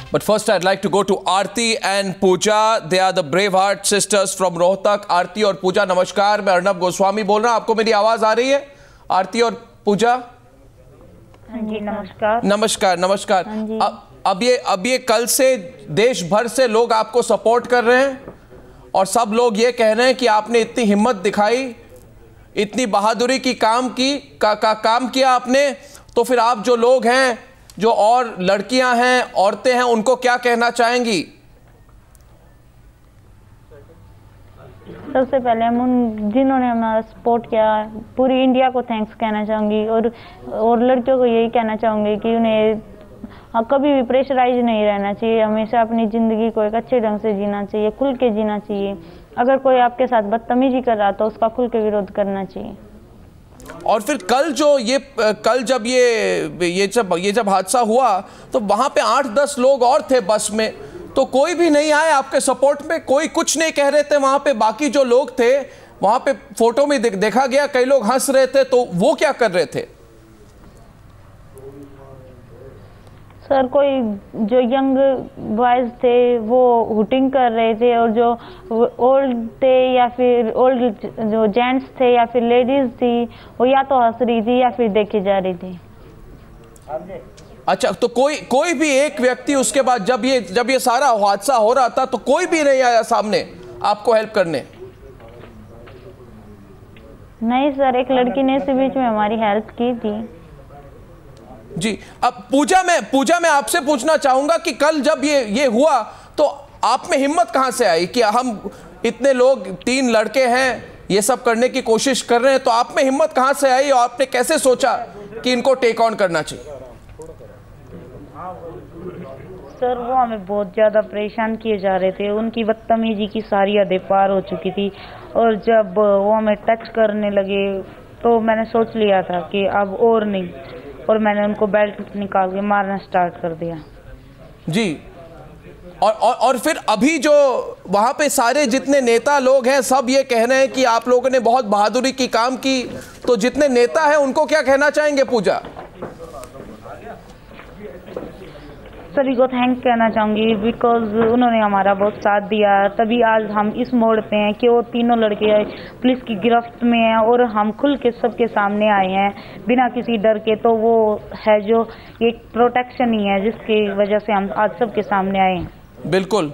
But first I'd like to go to Aarti and Pooja. They are the Braveheart sisters from Rohtak. Aarti और पूजा नमस्कार, मैं अर्नब गोस्वामी बोल रहा हूँ. आपको मेरी आवाज आ रही है? आरती और पूजा. जी नमस्कार. नमस्कार नमस्कार. अब ये कल से देश भर से लोग आपको सपोर्ट कर रहे हैं और सब लोग ये कह रहे हैं कि आपने इतनी हिम्मत दिखाई, इतनी बहादुरी की काम किया आपने. तो फिर आप जो लोग हैं, जो और लड़कियां हैं, औरतें हैं, उनको क्या कहना चाहेंगी? सबसे पहले हम उन जिन्होंने हमारा सपोर्ट किया, पूरी इंडिया को थैंक्स कहना चाहूँगी और लड़कियों को यही कहना चाहूँगी कि उन्हें कभी भी प्रेशराइज नहीं रहना चाहिए. हमेशा अपनी ज़िंदगी को एक अच्छे ढंग से जीना चाहिए, खुल के जीना चाहिए. अगर कोई आपके साथ बदतमीजी कर रहा तो उसका खुल के विरोध करना चाहिए. और फिर कल जब हादसा हुआ तो वहां पे 8-10 लोग और थे बस में, तो कोई भी नहीं आए आपके सपोर्ट में? कोई कुछ नहीं कह रहे थे वहां पे? बाकी जो लोग थे वहां पे फोटो में देखा गया, कई लोग हंस रहे थे, तो वो क्या कर रहे थे? सर, कोई जो यंग बॉयज थे वो हुटिंग कर रहे थे और जो ओल्ड थे या फिर ओल्ड जो जेंट्स थे या फिर लेडीज थी वो या तो हंस रही थी या फिर देखी जा रही थी. अच्छा, तो कोई भी एक व्यक्ति उसके बाद जब ये सारा हादसा हो रहा था तो कोई भी नहीं आया सामने आपको हेल्प करने? नहीं सर, एक लड़की ने इसी बीच में हमारी हेल्प की थी. जी. अब पूजा मैं आपसे पूछना चाहूंगा कि कल जब ये हुआ तो आप में हिम्मत कहां से आई कि हम इतने लोग, 3 लड़के हैं, ये सब करने की कोशिश कर रहे हैं, तो आप में हिम्मत कहां से आई और आपने कैसे सोचा कि इनको टेक ऑन करना चाहिए? सर, वो हमें बहुत ज़्यादा परेशान किए जा रहे थे. उनकी बदतमीजी की सारी हदें पार हो चुकी थी और जब वो हमें टच करने लगे तो मैंने सोच लिया था कि अब और नहीं, और मैंने उनको बेल्ट निकाल के मारना स्टार्ट कर दिया. जी. और फिर अभी जो वहाँ पे सारे जितने नेता लोग हैं सब ये कह रहे हैं कि आप लोगों ने बहुत बहादुरी की काम की, तो जितने नेता हैं उनको क्या कहना चाहेंगे पूजा? सभी को थैंक कहना चाहूँगी बिकॉज उन्होंने हमारा बहुत साथ दिया, तभी आज हम इस मोड़ पे हैं कि वो तीनों लड़के पुलिस की गिरफ्त में हैं और हम खुल के सबके सामने आए हैं बिना किसी डर के. तो वो है जो एक प्रोटेक्शन ही है जिसकी वजह से हम आज सबके सामने आए हैं. बिल्कुल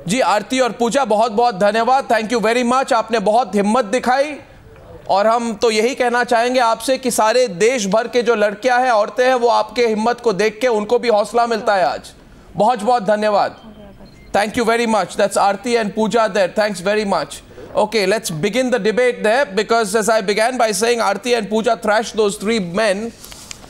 जी. आरती और पूजा, बहुत बहुत धन्यवाद. Thank you very much. आपने बहुत हिम्मत दिखाई और हम तो यही कहना चाहेंगे आपसे कि सारे देश भर के जो लड़कियां हैं, औरतें हैं, वो आपके हिम्मत को देख के उनको भी हौसला मिलता है आज. बहुत बहुत धन्यवाद. Thank you very much. That's Aarti and Puja there. Thanks very much. Okay, let's begin the debate there, because as I began by saying, Aarti and Pooja thrashed those 3 men,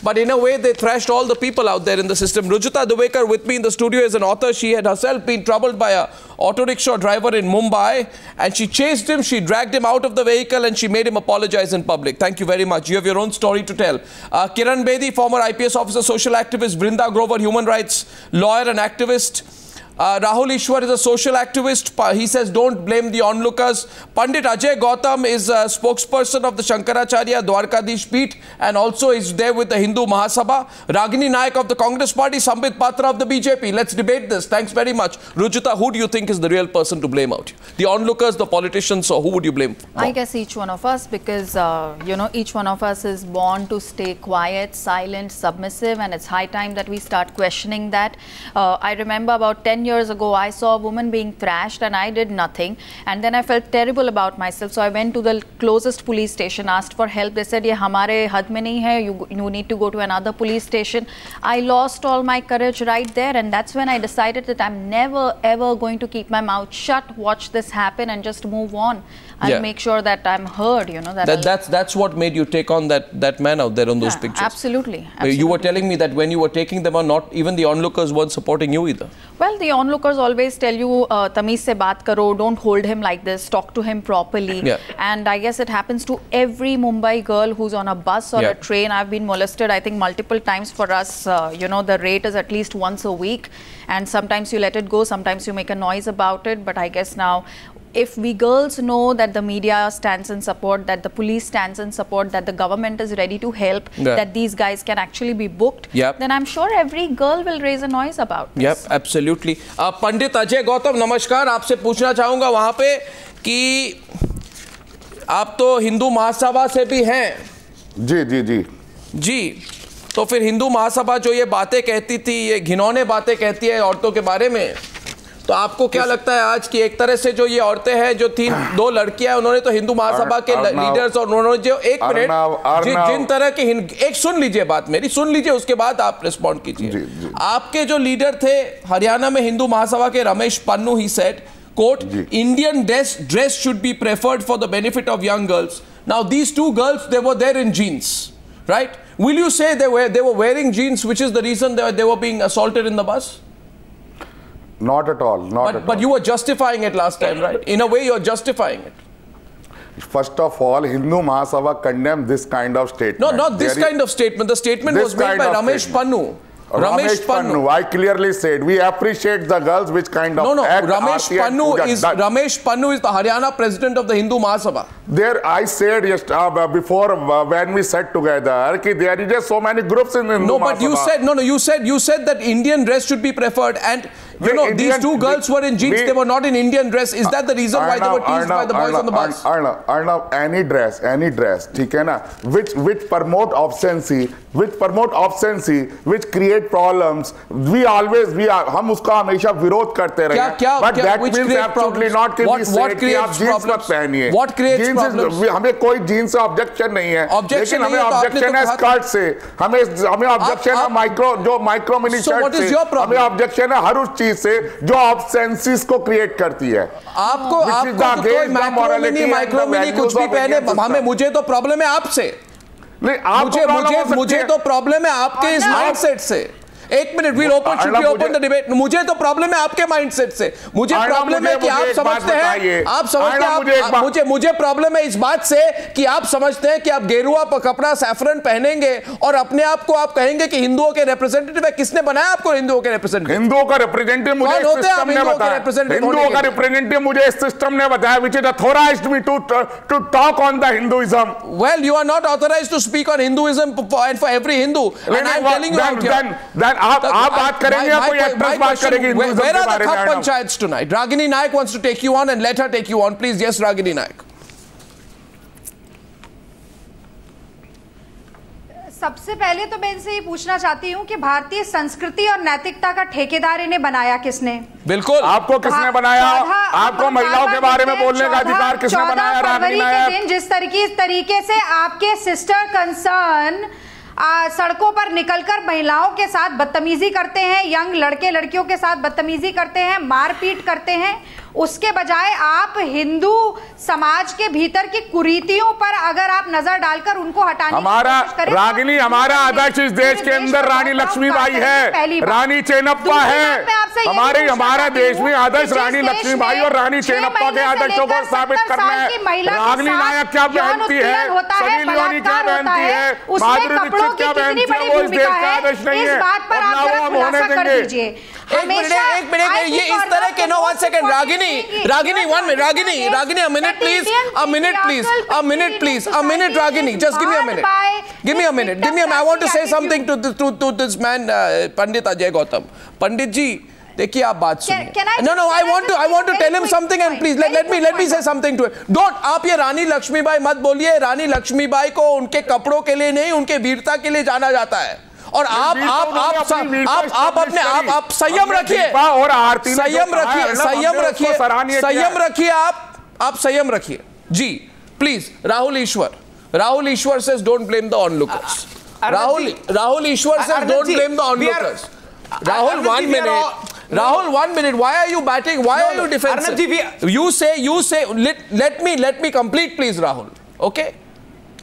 but in a way they thrashed all the people out there in the system. Rujita Duvekar with me in the studio is an author. She had herself been troubled by a auto rickshaw driver in Mumbai, and she chased him, she dragged him out of the vehicle, and she made him apologize in public. Thank you very much. You have your own story to tell. Kiran Bedi, former IPS officer, social activist. Brinda Grover, human rights lawyer and activist. Rahul Ishwar is a social activist. He says don't blame the onlookers. Pandit Ajay Gautam is a spokesperson of the Shankaracharya Dwarkadish Peeth and also is there with the Hindu Mahasabha. Ragini Nayak of the Congress Party. Sambit Patra of the BJP. Let's debate this. Thanks very much. Rujita, who do you think is the real person to blame out here? The onlookers, the politicians, or who would you blame? I guess each one of us, because each one of us is born to stay quiet, silent, submissive, and it's high time that we start questioning that. I remember about 10 years ago I saw a woman being thrashed and I did nothing, and then I felt terrible about myself, so I went to the closest police station, asked for help. They said ye hamare had mein nahi hai, you need to go to another police station. I lost all my courage right there, and that's when I decided that I'm never ever going to keep my mouth shut, watch this happen and just move on. I'll make sure that I'm heard, that's what made you take on that man out there on those pictures. Absolutely. You were telling me that when you were taking them on, not even the onlookers weren't supporting you either. Well, the onlookers always tell you, Tamiz se baat karo, don't hold him like this, talk to him properly. And I guess it happens to every Mumbai girl who's on a bus or a train. I've been molested, I think, multiple times. For us, the rate is at least once a week, and sometimes you let it go, sometimes you make a noise about it. But I guess now if we girls know that the media stands in support, that the police stands in support, that the government is ready to help, that these guys can actually be booked, then I'm sure every girl will raise a noise about this. Yep, absolutely. पंडित अजय गौतम नमस्कार, आपसे पूछना चाहूंगा वहां पे कि आप तो हिंदू महासभा से भी हैं। जी जी जी जी, तो फिर हिंदू महासभा जो ये बातें कहती थी, ये घिनौने बातें कहती है औरतों के बारे में, तो आपको क्या लगता है आज की एक तरह से जो ये औरतें हैं, जो दो लड़कियां, उन्होंने तो हिंदू महासभा के लीडर्स और उन्होंने जो एक मिनट जिन तरह के एक सुन लीजिए बात मेरी, सुन लीजिए, उसके बाद आप रिस्पॉन्ड कीजिए। आपके जो लीडर थे हरियाणा में हिंदू महासभा के Ramesh Pannu, he said quote, Indian dress should be preferred for the benefit of young girls. Now these two girls, they were there in jeans, right? Will you say they were wearing jeans, which is the reason they were being assaulted in the bus? Not at all. But you were justifying it last time, right? In a way, you're justifying it. First of all, Hindu Mahasabha condemned this kind of statement. No, not this kind of statement. The statement was made by Ramesh Pannu. Ramesh Pannu. I clearly said we appreciate the girls which kind of act. Ramesh Pannu is the Haryana president of the Hindu Mahasabha. There, I said before when we sat together, that there is just so many groups in Hindu Mahasabha. But you said that Indian dress should be preferred, and you know these two girls were in jeans. They were not in Indian dress. Is that the reason why they were teased by the boys on the bus? Arnav, any dress, ठीक है ना, which promote obscenity, which create problems. हम उसका हमेशा विरोध करते रहे. But that means absolutely not कि we say कि आप जीन्स मत पहनिए. What creates problems? हमें कोई जीन्स से ऑब्जेक्शन नहीं है. लेकिन हमें ऑब्जेक्शन है स्कर्ट से. हमें ऑब्जेक्शन है माइक्रो मिनी शर्ट से. हमें ऑब्जेक्शन है हर उस चीज से जो ऑब्सेंसीज को क्रिएट करती है. आपको माइक्रो मिनी कुछ भी पहने, मुझे तो प्रॉब्लम है आपसे. मुझे तो प्रॉब्लम है आपके इस माइंडसेट से. एक minute, should we open the debate? मुझे तो प्रॉब्लम है आपके माइंडसेट से. मुझे प्रॉब्लम है कि आप समझते हैं, मुझे प्रॉब्लम है इस बात से कि आप समझते हैं कि आप गेरुआ कपड़ा सैफरन पहनेंगे और अपने आप को आप कहेंगे कि हिंदुओं के रिप्रेजेंटेटिव है. किसने बनाया आपको हिंदुओं के रिप्रेजेंटेटिव? हिंदुओं का रिप्रेजेंटेटिव मुझे सिस्टम ने बताया. हिंदुओं का रिप्रेजेंटेटिव मुझे इस सिस्टम ने बताया, which is authorized me to talk on the Hinduism. Well, you are not authorized to speak on Hinduism and for every Hindu. And I'm telling you out here. आप बात करेंगे या कोई एक्ट्रेस बात करेगी? Where are the Khap Panchayats tonight? Ragini Naik wants to take you on, and let her take you on, please. Yes, Ragini Naik. सबसे पहले तो मैं इनसे ये पूछना चाहती हूँ कि भारतीय संस्कृति और नैतिकता का ठेकेदार इन्हें बनाया किसने? बिल्कुल, आपको किसने बनाया? आपको महिलाओं के बारे में बोलने का अधिकार किसने बनाया? फरवरी के दिन जिस तरीके से आपके सिस्टर कंसर्न सड़कों पर निकलकर महिलाओं के साथ बदतमीजी करते हैं, यंग लड़के लड़कियों के साथ बदतमीजी करते हैं, मारपीट करते हैं, उसके बजाय आप हिंदू समाज के भीतर की कुरीतियों पर अगर आप नजर डालकर उनको हटाने हमारा रागिनी, हमारा आदर्श इस देश के अंदर रानी लक्ष्मीबाई है, रानी चेन्नप्पा है. हमारा देश में आदर्श रानी लक्ष्मीबाई और रानी चेन्नप्पा के आदर्शों को स्थापित करना है. रागिनी नायक क्या पहनती है, सनी लियोनी क्या पहनती है, माधुरी दीक्षित क्या पहनती है, वो इस देश का आदर्श नहीं है. हम होने देंगे. एक मिनट, ये इस तरह के. No, 1 second. Ragini, 1 minute. Ragini, a minute, please. A minute, please. Ragini, just give me a minute. I want to say something to this man, Pandit Ajay Gautam. Pandit ji, देखिए आप बात सुनिए. No, I want to tell him something, and please let me say something to him. Don't, आप ये रानी लक्ष्मीबाई मत बोलिए. रानी लक्ष्मीबाई को उनके कपड़ों के लिए नहीं, उनके वीरता के लिए जाना जाता है. और आप अपने आप संयम रखिए, आप संयम रखिए जी, please. Rahul Ishwar says don't blame the onlookers. Rahul Ishwar says don't blame the onlookers. Rahul, 1 minute. Why are you batting? Why are you defensive? You say. Let me complete, please, Rahul. Okay,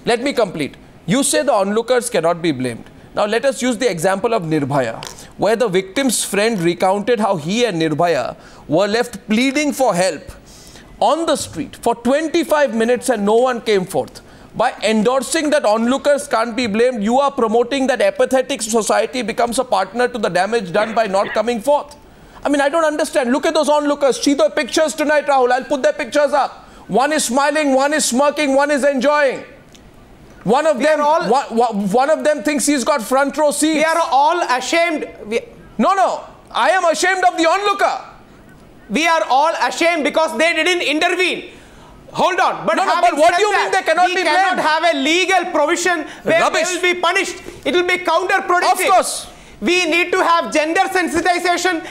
let me complete. You say the onlookers cannot be blamed. Now let us use the example of Nirbhaya, where the victim's friend recounted how he and Nirbhaya were left pleading for help on the street for 25 minutes and no one came forth. By endorsing that onlookers can't be blamed, you are promoting that apathetic society becomes a partner to the damage done by not coming forth. I mean, I don't understand. Look at those onlookers. See the pictures tonight, Rahul. I'll put their pictures up. One is smiling, one is smirking, one is enjoying. One of them thinks he's got front row seats. We are all ashamed. No. I am ashamed of the onlooker. We are all ashamed because they didn't intervene. Hold on. But what do you mean they cannot be blamed? We cannot have a legal provision where they will be punished. It will be counterproductive. Of course. We need to have gender sensitization,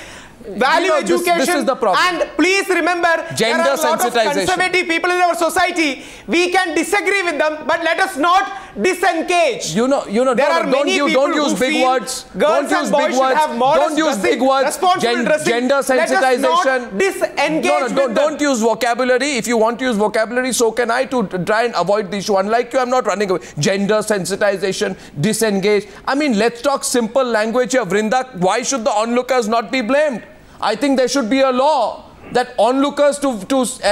value education. This is the problem. And please remember, gender there are a lot of sensitization. conservative people in our society. We can disagree with them, but let us not disengage. There are many people don't use big words. Girls and boys should have modest dressing, responsible dressing. Gender sensitization. Let us not disengage. Don't use vocabulary. If you want to use vocabulary, so can I, to try and avoid the issue. Unlike you, I'm not running away. Gender sensitization, disengage. I mean, let's talk simple language here. Vrinda, why should the onlookers not be blamed? I think there should be a law that onlookers to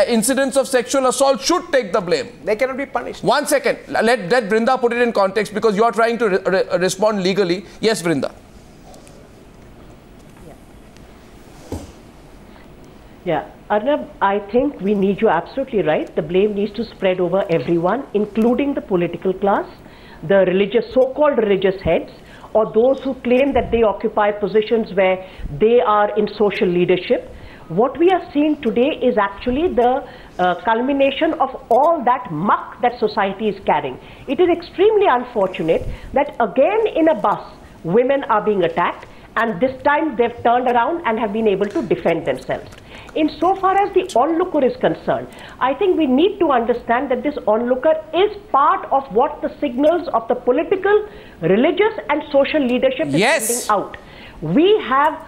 incidents of sexual assault should take the blame. They cannot be punished. 1 second. Let Vrinda put it in context, because you are trying to respond legally. Yes, Vrinda. Yeah. Arnab, I think we need, you're absolutely right. The blame needs to spread over everyone, including the political class, the religious, so-called religious heads, or those who claim that they occupy positions where they are in social leadership. What we are seeing today is actually the culmination of all that muck that society is carrying. It is extremely unfortunate that again in a bus, women are being attacked, and this time they've turned around and have been able to defend themselves. Insofar as the onlooker is concerned, I think we need to understand that this onlooker is part of what the signals of the political, religious and social leadership is sending out. We have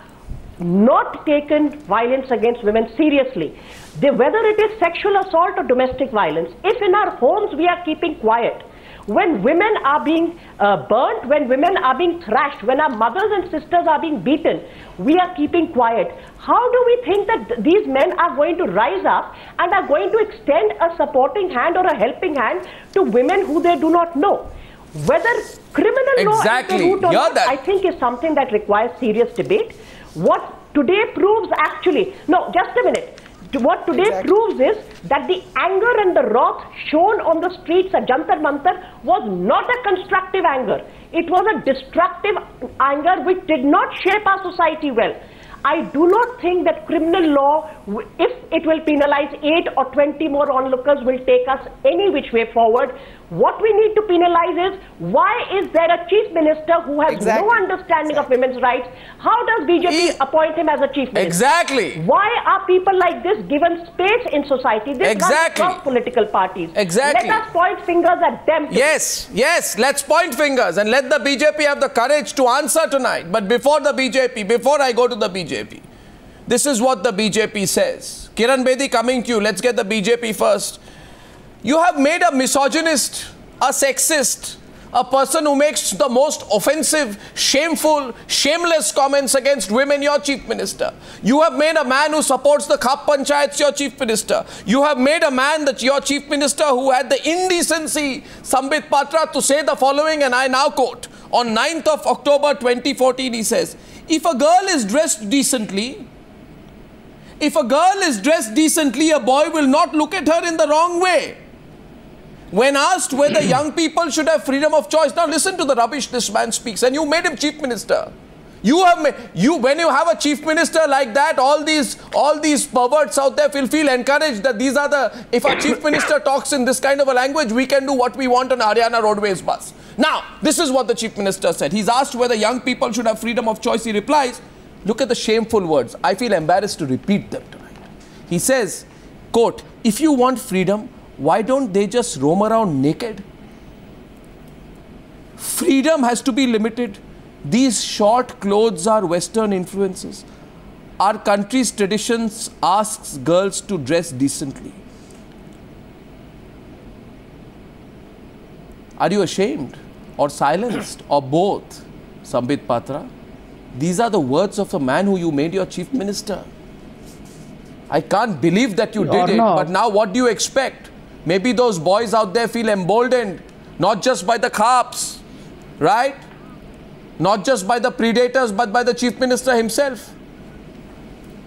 not taken violence against women seriously. Whether it is sexual assault or domestic violence, if in our homes we are keeping quiet, when women are being burnt, when women are being thrashed, when our mothers and sisters are being beaten, we are keeping quiet. How do we think that these men are going to rise up and are going to extend a supporting hand or a helping hand to women who they do not know? Whether criminal law is the root or not, I think is something that requires serious debate. What today proves actually, no, just a minute. What today proves is that the anger and the wrath shown on the streets at Jantar Mantar was not a constructive anger. It was a destructive anger which did not shape our society well. I do not think that criminal law, if it will penalize 8 or 20 more onlookers, will take us any which way forward. What we need to penalize is, why is there a chief minister who has no understanding of women's rights? How does BJP appoint him as a chief minister? Exactly. Why are people like this given space in society? This runs across political parties. Exactly. Let us point fingers at them. Yes, let's point fingers and let the BJP have the courage to answer tonight. But before I go to the BJP, this is what the BJP says. Kiran Bedi, coming to you. Let's get the BJP first. You have made a misogynist, a sexist, a person who makes the most offensive, shameful, shameless comments against women your chief minister. You have made a man who supports the Khap Panchayats your chief minister. You have made a man that your chief minister who had the indecency, Sambit Patra, to say the following, and I now quote, on 9th of October 2014, he says, if a girl is dressed decently, a boy will not look at her in the wrong way. When asked whether young people should have freedom of choice, now listen to the rubbish this man speaks, and you made him chief minister. When you have a chief minister like that, all these perverts out there will feel encouraged that these are if our chief minister talks in this kind of a language, we can do what we want on Haryana Roadways bus. Now, this is what the chief minister said. He's asked whether young people should have freedom of choice. He replies, look at the shameful words. I feel embarrassed to repeat them tonight. He says, quote, if you want freedom, why don't they just roam around naked? Freedom has to be limited. These short clothes are Western influences. Our country's traditions asks girls to dress decently. Are you ashamed or silenced or both, Sambit Patra? These are the words of a man who you made your chief minister. I can't believe that you did it, but now what do you expect? Maybe those boys out there feel emboldened, not just by the Khaps, right? Not just by the predators, but by the chief minister himself.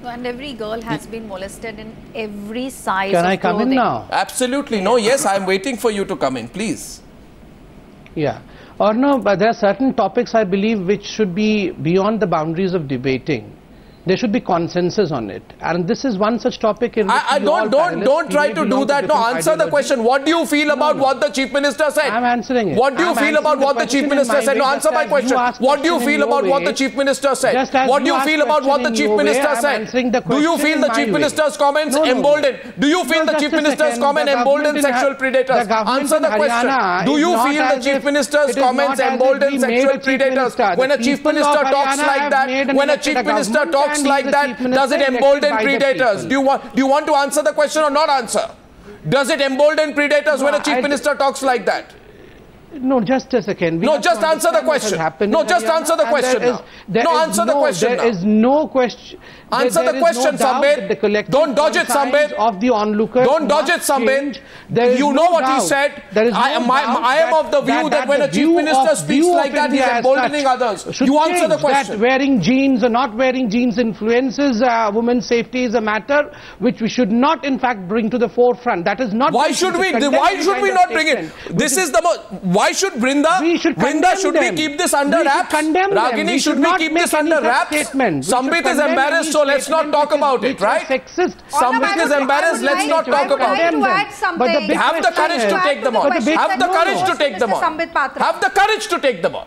And every girl has been molested in every size. Can I come in now? Absolutely. No, yes, I'm waiting for you to come in, please. Yeah. Or no, but there are certain topics I believe which should be beyond the boundaries of debating. There should be consensus on it, and this is one such topic in which don't try to do that. No, answer the question. What do you feel about what the Chief Minister said? I'm answering it. What do you feel about what the Chief Minister said? No, answer my question. What do you feel about what the Chief Minister said? What do you feel about what the Chief Minister said? Do you feel the Chief Minister's comments emboldened? Do you feel the Chief Minister's comment emboldened sexual predators? Answer the question. Do you feel the Chief Minister's comments emboldened sexual predators? When a Chief Minister talks like that, when a Chief Minister talks like that, does it embolden predators? Do you want to answer the question or not answer? Does it embolden predators when a Chief Minister talks like that? No, just a second. No, just answer the question. No, just answer the question now. No, answer the question now. There is no question. Answer the question, Sambit. Don't dodge it, Sambit. Of the onlookers. Don't dodge it, Sambit. You know what he said. I am of the view that when a Chief Minister speaks like that, he is emboldening others. You answer the question. That wearing jeans or not wearing jeans influences women's safety is a matter which we should not, in fact, bring to the forefront. That is not. Why should we not bring it? This is the most. Why should Brinda? Should we keep this under wraps? Ragini, should we keep this under wraps? Sambit is embarrassed, so let's not talk about it, right? Sambit is embarrassed, let's not talk about it. Have the courage to take them on. Have the courage to take them on. Have the courage to take them on.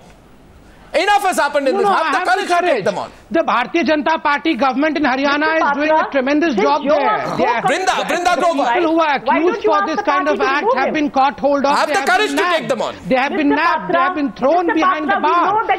Enough has happened in this. Have the courage to take them on. The Bharatiya Janata Party government in Haryana is doing a tremendous job there. Brinda Grover. People who are accused for this kind of act have been caught hold of. Have the courage to take them on. They have been nabbed. They have been thrown behind the bar. Why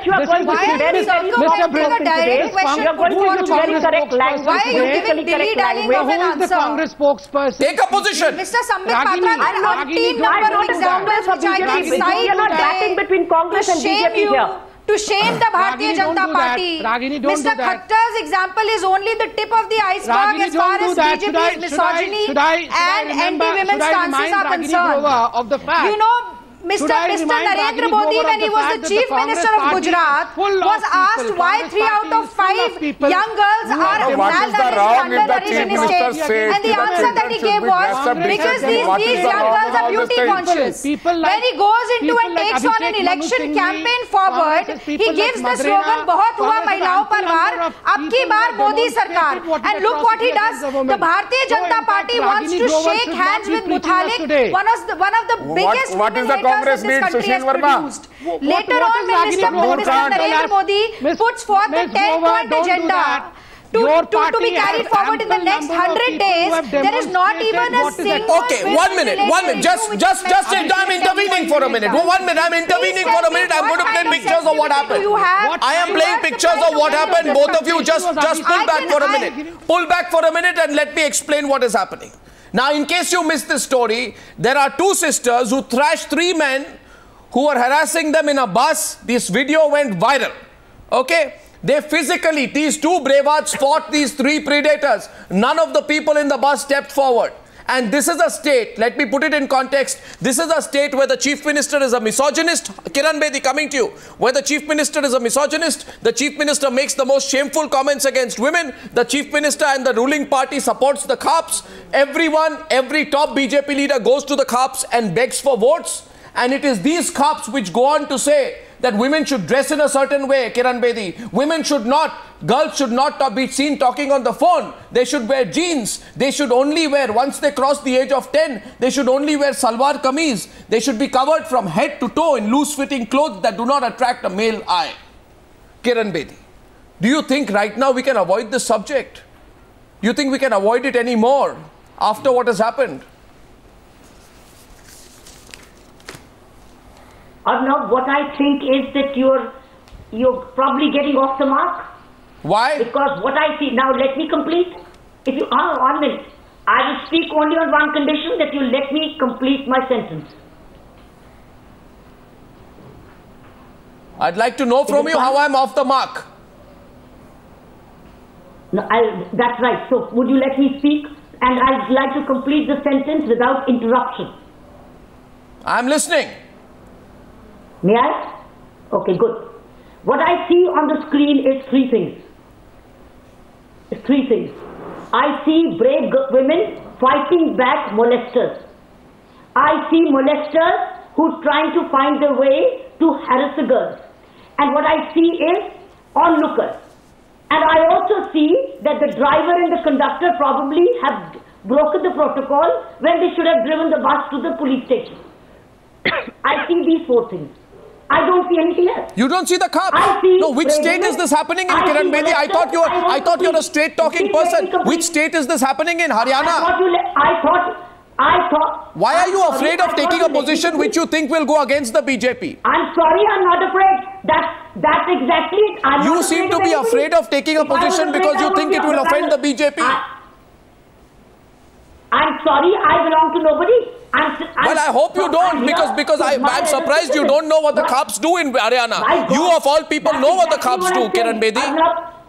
are you giving dilly-dallying of an answer? Who is the Congress spokesperson? Take a position. Mr. Sambit Patra, there are 18 number of examples which I can cite. You are not batting between Congress and BJP here. To shame the Bharatiya Janata Party. Mr. Khattar's example is only the tip of the iceberg as far as BJP's misogyny and anti-women stances are concerned. You know, Mr. Narendra Modi, when he was the Chief Minister of Gujarat, was asked why 3 out of 5 young girls are malnourished in his state. And the answer that he gave was, because these young girls are beauty conscious. When he goes into and takes on an election campaign forward, he gives the slogan, "Bahut hua mahilaon par waar, ab ki baar Modi Sarkar." And look what he does. The Bharatiya Janata Party wants to shake hands with Muthalik, one of the biggest women Congress needs Sushil Verma. Later on, Mr. Narendra Modi puts forth a 10-point agenda to be carried forward in the next 100 days. There is not even a single. Okay, 1 minute. Just I'm intervening for a minute. 1 minute. I'm intervening for a minute. I'm going to play pictures of what happened. I am playing pictures of what happened. Both of you just pull back for a minute. Pull back for a minute and let me explain what is happening. Now, in case you missed this story, there are 2 sisters who thrashed 3 men who were harassing them in a bus. This video went viral. Okay? These 2 bravehearts fought these 3 predators. None of the people in the bus stepped forward. And this is a state, let me put it in context, this is a state where the Chief Minister is a misogynist. Kiran Bedi, coming to you. Where the Chief Minister is a misogynist, the Chief Minister makes the most shameful comments against women, the Chief Minister and the ruling party supports the cops. Every top BJP leader goes to the cops and begs for votes. And it is these cops which go on to say that women should dress in a certain way, Kiran Bedi. Girls should not be seen talking on the phone. They should wear jeans. They should only wear, once they cross the age of 10, they should only wear salwar kameez. They should be covered from head to toe in loose-fitting clothes that do not attract a male eye. Kiran Bedi, do you think right now we can avoid this subject? Do you think we can avoid it anymore after what has happened? Arnab, what I think is that you're probably getting off the mark. Why? Because what I see, now let me complete. If you, 1 minute, I will speak only on one condition, that you let me complete my sentence. I'd like to know from you how I'm off the mark. No, that's right. So would you let me speak? And I'd like to complete the sentence without interruption. I'm listening. May I? Okay, good. What I see on the screen is 3 things. It's 3 things. I see brave women fighting back molesters. I see molesters who trying to find their way to harass the girls. And what I see is onlookers. And I also see that the driver and the conductor probably have broken the protocol when they should have driven the bus to the police station. I see these four things. I don't see anything else. You don't see the cops? No, which state is this happening in, Kiran Bedi? I thought you're a straight talking person. Which state is this happening in? Haryana? I thought. Why are you afraid of taking a position which you think will go against the BJP? I'm sorry, I'm not afraid. That's exactly it. You seem to be afraid of taking a position because you think it will offend the BJP. I'm sorry, I belong to nobody. Well, I hope you don't, because I'm surprised you don't know what the cops do in Haryana. You of all people know what the cops do, Kiran Bedi.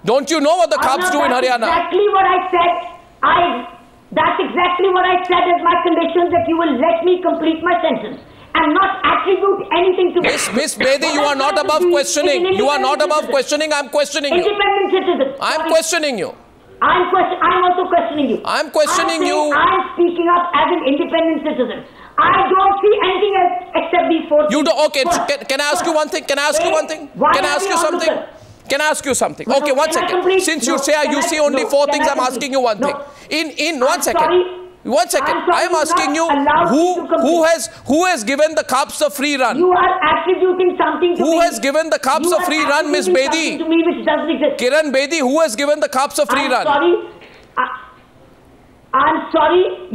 Don't you know what the cops do in Haryana? Exactly what I said. That's exactly what I said as my condition, that you will let me complete my sentence and not attribute anything to me. Miss Bedi, you are not above questioning. You are not above questioning. I'm questioning you. Independent citizen. I'm questioning you. I'm also questioning you. I'm questioning you. I'm speaking up as an independent citizen. I don't see anything else except these four things. Okay, can I ask you one thing? Can I ask you one thing? Can I ask you something? Can I ask you something? Okay, 1 second. Since you say you see only four things, I'm asking you one thing. In 1 second. 1 second. I am asking you who has given the cops a free run? You are attributing something to me. Who has given the cops a free run, Miss Bedi? To me which doesn't exist. Kiran Bedi, who has given the cops a free run? I'm sorry.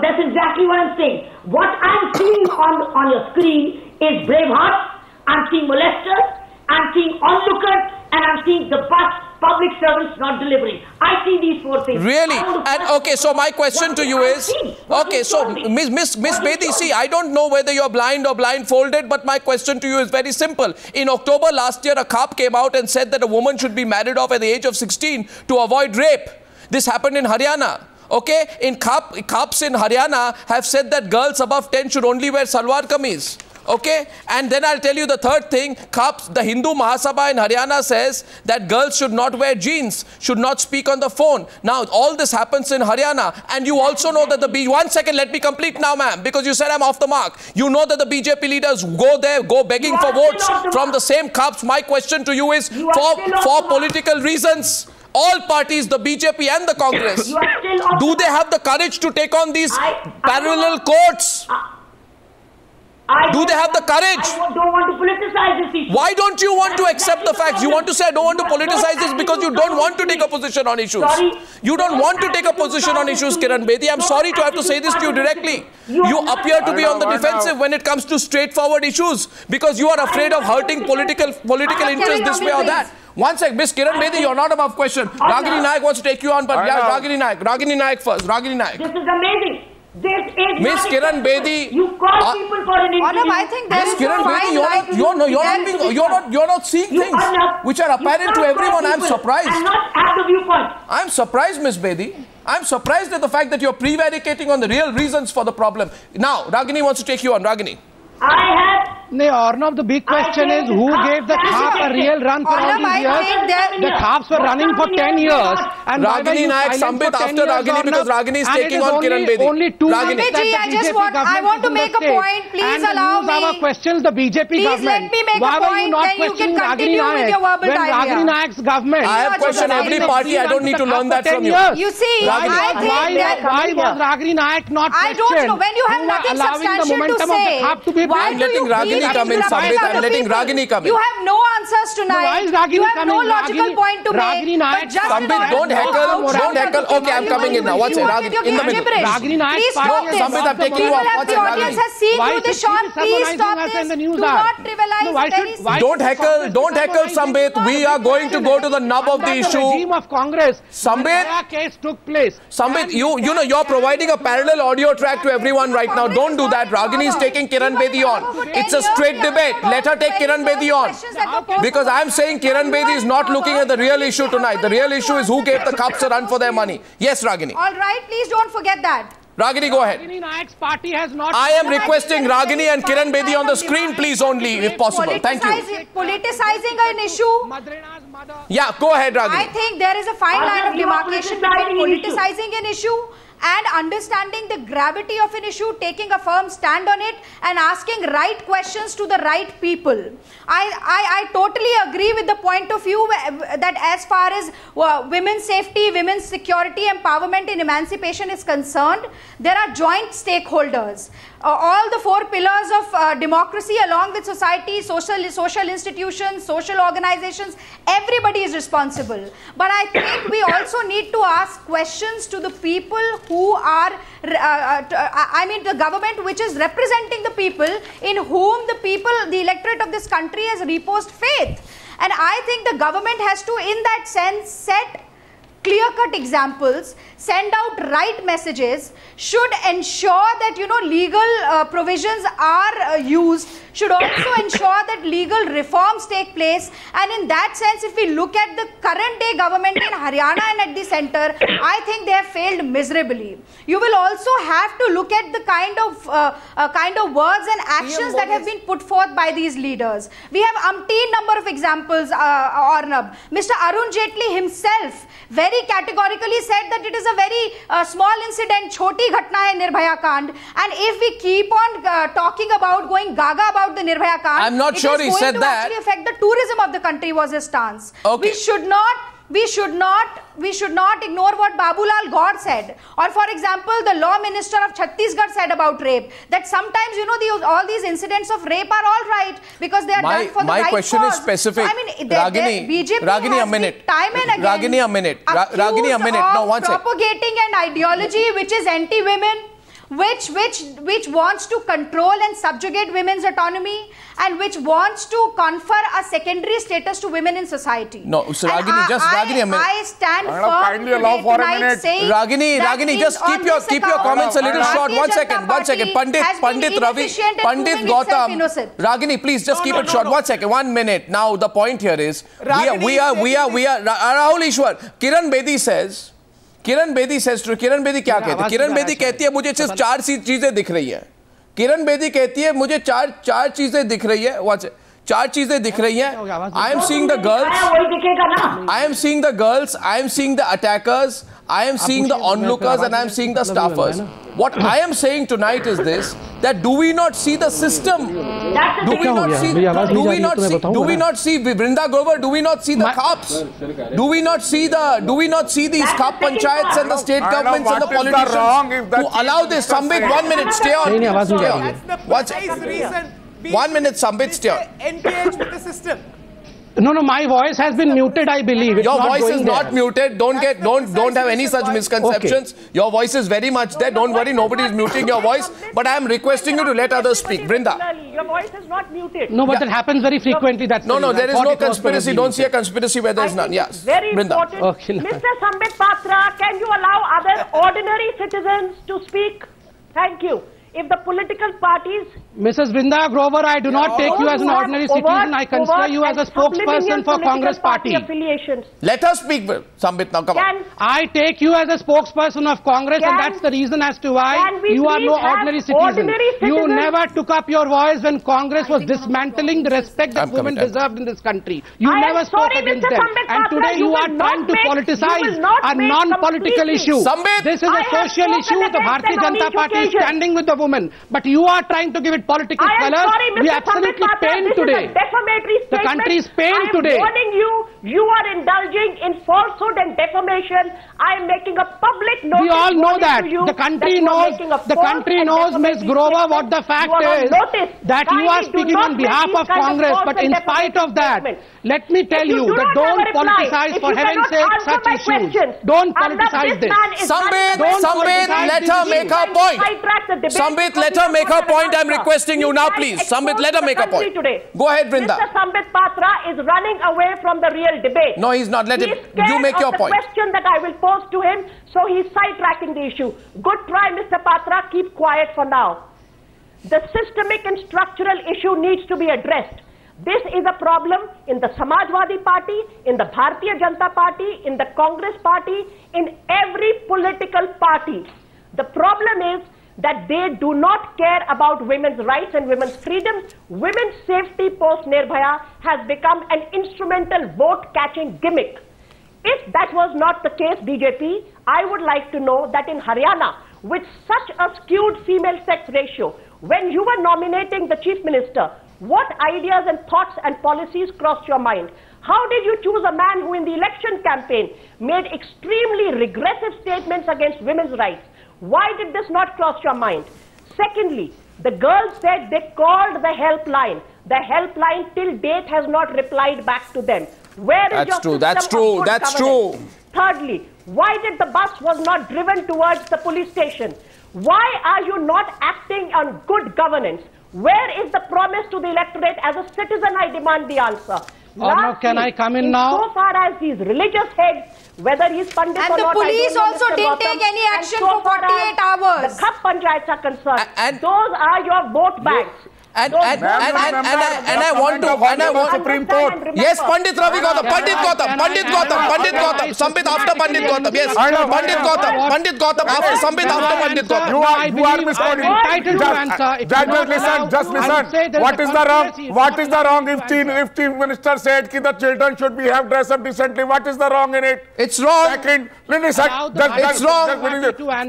That's exactly what I'm saying. What I'm seeing on your screen is Braveheart. I'm seeing molesters. I'm seeing onlookers. And I'm seeing the public servants not delivering. I see these four things. Really? And okay, so my question to you is, okay, so Miss Bedi, see, I don't know whether you're blind or blindfolded, but my question to you is very simple. In October last year, a cop came out and said that a woman should be married off at the age of 16 to avoid rape. This happened in Haryana. Okay, cops in Haryana have said that girls above 10 should only wear salwar kameez. Okay, and then I'll tell you the third thing. The Hindu Mahasabha in Haryana says that girls should not wear jeans, should not speak on the phone. Now, all this happens in Haryana, and you also know that 1 second, let me complete now, ma'am, because you said I'm off the mark. You know that the BJP leaders go begging for votes from the same cops. My question to you is, for political reasons, all parties, the BJP and the Congress, do they have the courage to take on these parallel courts? Do they have the courage? I don't want to politicize this issue. Why don't you want to accept the facts? You want to say I don't want to politicize this because you don't want to take a position on issues. You don't want to take a position on issues, Kiran Bedi. I'm sorry to have to say this to you directly. You appear to be on the defensive when it comes to straightforward issues because you are afraid of hurting political interests this way or that. 1 sec, Miss Kiran Bedi, you're not above question. Ragini Naik wants to take you on, but yeah, Ragini Naik first. Ragini Naik. This is amazing. Miss Kiran Bedi, you call people for an interview. I think there is Kiran Bedi, you're not seeing things which are apparent to everyone. I'm surprised. And not at the viewpoint. I'm surprised, Miss Bedi. I'm surprised at the fact that you're prevaricating on the real reasons for the problem. Now, Ragini wants to take you on. Ragini. No, Arnav, the big question is who gave the cop a real run for all these years? The cops were running for 10 years. And Ragini Naik, Sambit after Ragini because Ragini is taking on Kiran Bedi. Only 2 months I want to make a point. Please allow me. Our questions the BJP government. Please let me make a point. Then you can continue with your verbal diarrhea. Ragini Naik's government. I have questioned every party. I don't need to learn that from you. You see, I think that why was Ragini Naik not questioned? I don't know. When you have nothing substantial to say, why do you Ragini come in, Sambit. I'm letting Ragini come in. You have no answers tonight. You have no logical point to make. Sambit, don't heckle. Don't heckle. Okay, I'm coming in now. What's it? Ragini, in the middle. Please stop this. Sambit, I'm taking you off. What's it? The audience has seen through the shot. Please stop this. Do not trivialize. Don't heckle, Sambit. We are going to go to the nub of the issue. Regime of Congress. Sambit, case took place. Sambit, you know you're providing a parallel audio track to everyone right now. Don't do that. Ragini is taking Kiran Bedi on. It's a straight debate. Let her take Kiran Bedi on. Because I'm saying Kiran Bedi is not looking at the real issue tonight. The real issue is who gave the cops a run for their money. Yes, Ragini. All right, please don't forget that. Ragini, go ahead. Ragini Naik's party has not. I am requesting Ragini and Kiran Bedi on the screen, please, only, if possible. Thank you. Politicizing an issue. Yeah, go ahead, Ragini. I think there is a fine line of demarcation between politicizing an issue and understanding the gravity of an issue, taking a firm stand on it, and asking right questions to the right people. I totally agree with the point of view that as far as women's safety, women's security, empowerment and emancipation is concerned, there are joint stakeholders. All the four pillars of democracy along with society, social institutions, social organizations, everybody is responsible. But I think we also need to ask questions to the people who are, the government which is representing the people, in whom the people, the electorate of this country has reposed faith. And I think the government has to, in that sense, set clear-cut examples, send out right messages, should ensure that, legal provisions are used, should also ensure that legal reforms take place. And in that sense, if we look at the current day government in Haryana and at the center, I think they have failed miserably. You will also have to look at the kind of words and actions that have been put forth by these leaders. We have umpteen number of examples, Arnab. Mr. Arun Jaitley himself very categorically said that it is a very small incident, choti ghatna hai Nirbhaya Kand. And if we keep on talking about, going gaga about the Nirbhaya Kand, I'm not sure he said that. Actually affect the tourism of the country was his stance. Okay. We should not ignore what Babulal Gaur said. Or for example, the law minister of Chhattisgarh said about rape, that sometimes, all these incidents of rape are all right because they are done for the right cause. My question is specific. Ragini, a minute. Time and again, Ragini, a minute. Ragini, a minute. No, one second. Propagating an ideology which is anti-women, which wants to control and subjugate women's autonomy, and which wants to confer a secondary status to women in society. No, so Ragini, Ragini, a minute. I stand firm tonight saying Ragini, just keep your comments a little short. One second. Pandit Ravi, Pandit Gautam. Ragini, please just keep it short. 1 second, 1 minute. Now the point here is we are Rahul Ishwar. Kiran Bedi says Kiran Bedi क्या कहती है? किरण बेदी कहती है मुझे सिर्फ 4 चीजें दिख रही है. किरण बेदी कहती है मुझे चार चीजें दिख रही है. चार चीजें दिख रही हैं. I am seeing the girls, I am seeing the attackers, I am seeing the onlookers, and I am seeing the staffers. What I am saying tonight is this, that do we not see the system? Do we not see Vrinda Grover? Do we not see the cops? Do we not see these Khap panchayats and the state governments and the politicians who allow this? Sambit, 1 minute, stay on. That's the reason. 1 minute, Sambit, stay on. Engage with the system. No, my voice has been muted, I believe. Your voice is not muted. Don't have any such misconceptions. Okay. Your voice is very much there. Don't worry, nobody is muting your voice. But I am requesting you to let others speak. Vrinda. Your voice is not muted. No, but that happens very frequently. No, there is no conspiracy. Don't see a conspiracy where there is none. Yes. Very important. Okay, Mr. Sambit Patra, can you allow other ordinary citizens to speak? Thank you. If the political parties... Mrs. Vrinda Grover, I do not take you as an ordinary citizen. I consider you as a spokesperson for Congress party. Let us speak, Sambit, now come on. I take you as a spokesperson of Congress, and that's the reason as to why you are no ordinary citizen. You never took up your voice when Congress was dismantling the respect that women deserved in this country. You never spoke against them. And today you are trying to politicize a non-political issue. This is a social issue. The Bharatiya Janata Party is standing with the women. But you are trying to give it political colors. We are absolutely pained today. The country is pained today. I am warning you, you are indulging in falsehood and defamation. I am making a public notice. We all know that. The country knows, Ms. Grover, what the fact is. That you are speaking on behalf of Congress. But in spite of that, let me tell you that don't politicize, for heaven's sake, such issues. Don't politicize this. Sambit, let her make her point. Sambit, let her make her point. I'm requesting you now, please. Sambit, let her make her point. Go ahead, Vrinda. Mr. Sambit Patra is running away from the real debate. No, he's not. Let him. You make your point. The question that I will pose to him, so he's sidetracking the issue. Good try, Mr. Patra. Keep quiet for now. The systemic and structural issue needs to be addressed. This is a problem in the Samajwadi Party, in the Bharatiya Janata Party, in the Congress Party, in every political party. The problem is that they do not care about women's rights and women's freedoms. Women's safety post Nirbhaya has become an instrumental vote-catching gimmick. If that was not the case, BJP, I would like to know that in Haryana, with such a skewed female sex ratio, when you were nominating the Chief Minister, what ideas and thoughts and policies crossed your mind? How did you choose a man who in the election campaign made extremely regressive statements against women's rights? Why did this not cross your mind? Secondly, the girls said they called the helpline. The helpline till date has not replied back to them. Where is your system That's true. of That's governance? true. Thirdly, why did the bus was not driven towards the police station? Why are you not acting on good governance? Where is the promise to the electorate? As a citizen, I demand the answer. Lastly, can I come in now? So far as these religious heads, whether he's Pandit and or the not, police also didn't take any action for 48 hours. The Khap Panchayats are concerned. And those are your vote banks. And I want Supreme Court. Yes, Pandit Ravi Gautam, Pandit Gautam, Sambit after Pandit Gautam. Yes, Pandit Gautam after Sambit after Pandit Gautam. You are misquoting. Just listen. What is the wrong if Chief Minister said that the children should have dressed up decently? What is the wrong in it? It's wrong. Second, it's wrong.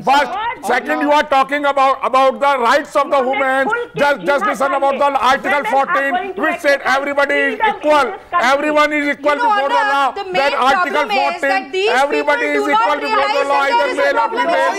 First, second, you are talking about the rights of the women. Just listen about the Article 14, which said everybody is equal. Everyone is equal before the law. That Article 14, everybody is equal before the law, either male or female.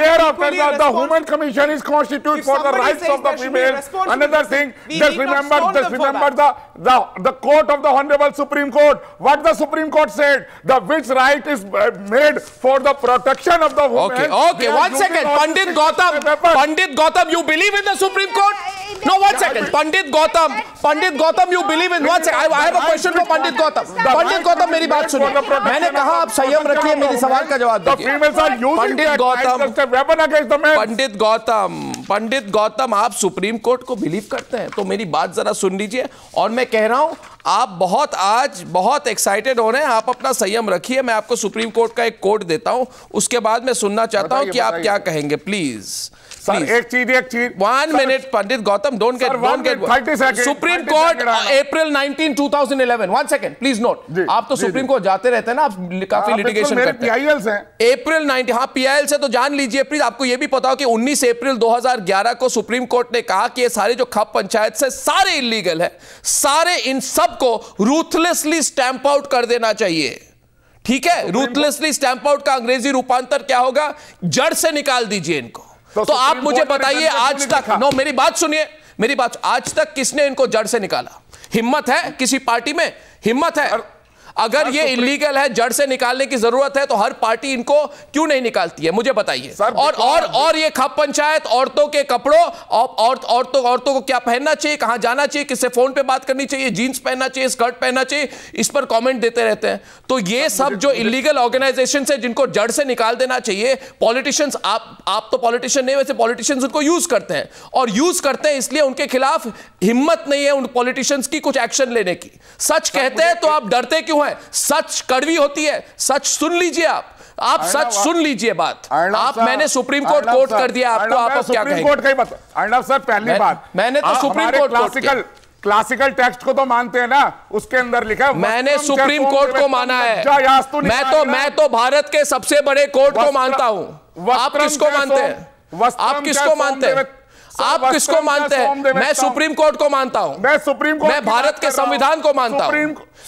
Thereafter, the Women Commission is constituted for the rights of the female. Another thing, just remember the court of the Honorable Supreme Court. What the Supreme Court said, which right is made for the protection of the women. Okay, 1 second. Pandit Gautam, you believe in the Supreme Court? No, 1 second. Pandit Gautam, you believe in 1 second. I have a question for Pandit Gautam. Pandit Gautam, मेरी बात सुनिए. मैंने कहा आप संयम रखिए, मेरी सवाल का जवाब दीजिए. पंडित गौतम, आप सुप्रीम कोर्ट को बिलीव करते हैं? तो मेरी बात जरा सुन लीजिए. और मैं कह रहा हूं, आप आज बहुत एक्साइटेड हो रहे हैं. आप अपना संयम रखिए. मैं आपको सुप्रीम कोर्ट का एक कोट देता हूं, उसके बाद मैं सुनना चाहता हूं कि आप क्या कहेंगे. प्लीज एक चीज 1 minute, Pandit Gautam, don't get 30 seconds. Supreme Court, April 19, 2011. 1 second, please note. आप तो सुप्रीम कोर्ट जाते रहते हैं ना, आप काफी लिटिगेशन करते हैं. April 19, हाँ PIL से तो जान लीजिए प्लीज. आपको ये भी पता हो कि 19 अप्रैल 2011 को सुप्रीम कोर्ट ने कहा कि ये सारे जो खप पंचायत से सारे इलीगल है, सारे इन सब को रूथलेसली स्टैंप आउट कर देना चाहिए. ठीक है, रूथलेसली स्टैंप आउट का अंग्रेजी रूपांतर क्या होगा? जड़ से निकाल दीजिए इनको. तो आप मुझे बताइए, आज तक, मेरी बात सुनिए, आज तक किसने इनको जड़ से निकाला? हिम्मत है किसी पार्टी में? हिम्मत है? अगर ये इलीगल है, जड़ से निकालने की जरूरत है, तो हर पार्टी इनको क्यों नहीं निकालती है? मुझे बताइए. और ये खप पंचायत, औरतों के कपड़ों, औरतों को क्या पहनना चाहिए, कहां जाना चाहिए, किससे फोन पे बात करनी चाहिए, जीन्स पहनना चाहिए, स्कर्ट पहनना चाहिए, इस पर कमेंट देते रहते हैं. तो ये सब जो इलीगल ऑर्गेनाइजेशन है, जिनको जड़ से निकाल देना चाहिए, पॉलिटिशियंस, आप तो पॉलिटिशियन नहीं, वैसे पॉलिटिशियंस उनको यूज करते हैं, और यूज करते हैं इसलिए उनके खिलाफ हिम्मत नहीं है उन पॉलिटिशियंस की कुछ एक्शन लेने की. सच कहते हैं तो आप डरते क्यों? सच कड़वी होती है. सच सुन लीजिए, आप सच सुन लीजिए बात. मैंने सुप्रीम कोर्ट कोट कर दिया आपको. आप क्या कहेंगे? अर्णव सर, पहली बात, मैंने तो सुप्रीम कोर्ट क्लासिकल टेक्स्ट को तो मानते हैं ना, उसके अंदर लिखा है. मैंने सुप्रीम कोर्ट को माना है. मैं तो भारत के सबसे बड़े कोर्ट को मानता हूं. आप किसको मानते हैं? आप किसको मानते हैं? आप किसको मानते हैं? मैं सुप्रीम कोर्ट को मानता हूं. मैं भारत के संविधान को मानता हूं.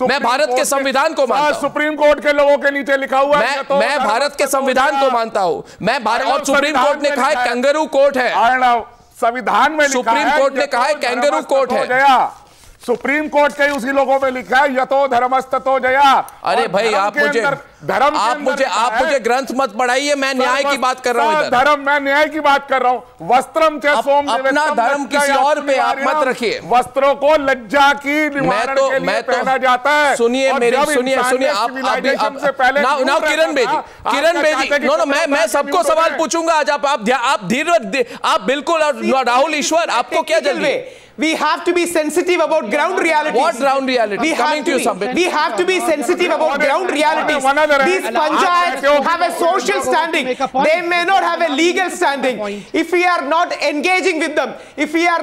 मैं भारत के संविधान को मानता हूं. सुप्रीम कोर्ट के लोगों के नीचे लिखा हुआ है. मैं भारत के संविधान को मानता हूं. मैं भारत, और सुप्रीम कोर्ट ने कहा है कैंगरू कोर्ट है. संविधान में सुप्रीम कोर्ट ने कहा है कैंगरू कोर्ट है. सुप्रीम कोर्ट के उसी लोगों पे लिखा है यतो धर्मस्ततो जया. अरे भाई, आप मुझे ग्रंथ मत पढ़ाइए. मैं न्याय की बात कर रहा हूं. धर्म, मैं न्याय की बात कर रहा हूं. वस्त्रम च सोम, अपना धर्म किसी और पे आप मत रखिए. वस्त्रों को लज्जा की निवारण के लिए पहना जाता है. सुनिए आप किरण बेदी, नो, मैं सबको सवाल पूछूंगा आज. आप धीरे, आप बिल्कुल. राहुल ईश्वर, आपको क्या जल्दी? We have to be sensitive about ground realities. What ground reality? We have to be sensitive about ground realities. These panchayats have a social standing. They may not have a legal standing. If we are not engaging with them, if we are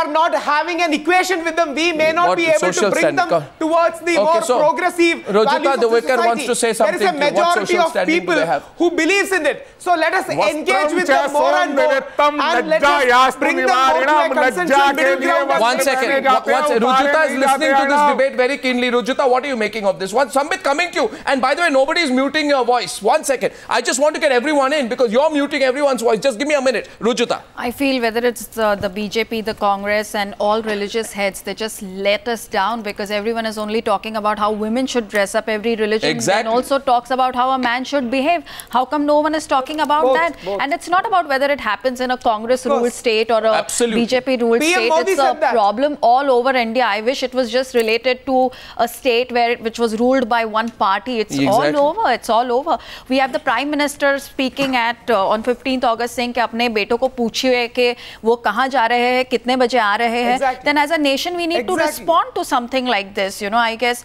not having an equation with them, we may not be able to bring them towards the more progressive Rojita De Wicker wants to say something. There is a majority of people who believes in it. So let us engage with them more and more, and let us bring them more to a consensual middle ground. One second. Rojita is listening to this debate very keenly. Rojita, what are you making of this? Sambit, coming to you. And by the way, nobody is muting your voice. 1 second. I just want to get everyone in because you're muting everyone's voice. Just give me a minute. Rojita. I feel whether it's the BJP, the Congress and all religious heads, they just let us down because everyone is only talking about how women should dress up, every religion and also talks about how a man should behave. How come no one is talking about that? And it's not about whether it happens in a Congress ruled state or a BJP ruled state. It's a problem all over India. I wish it was just related to a state which was ruled by one party. It's all over. It's all over. We have the Prime Minister speaking at on 15th August saying कि अपने बेटों को पूछिए कि वो कहाँ जा रहे हैं, कितने बजे आ रहे हैं. Then as a nation we need to respond to something like this. You know, I guess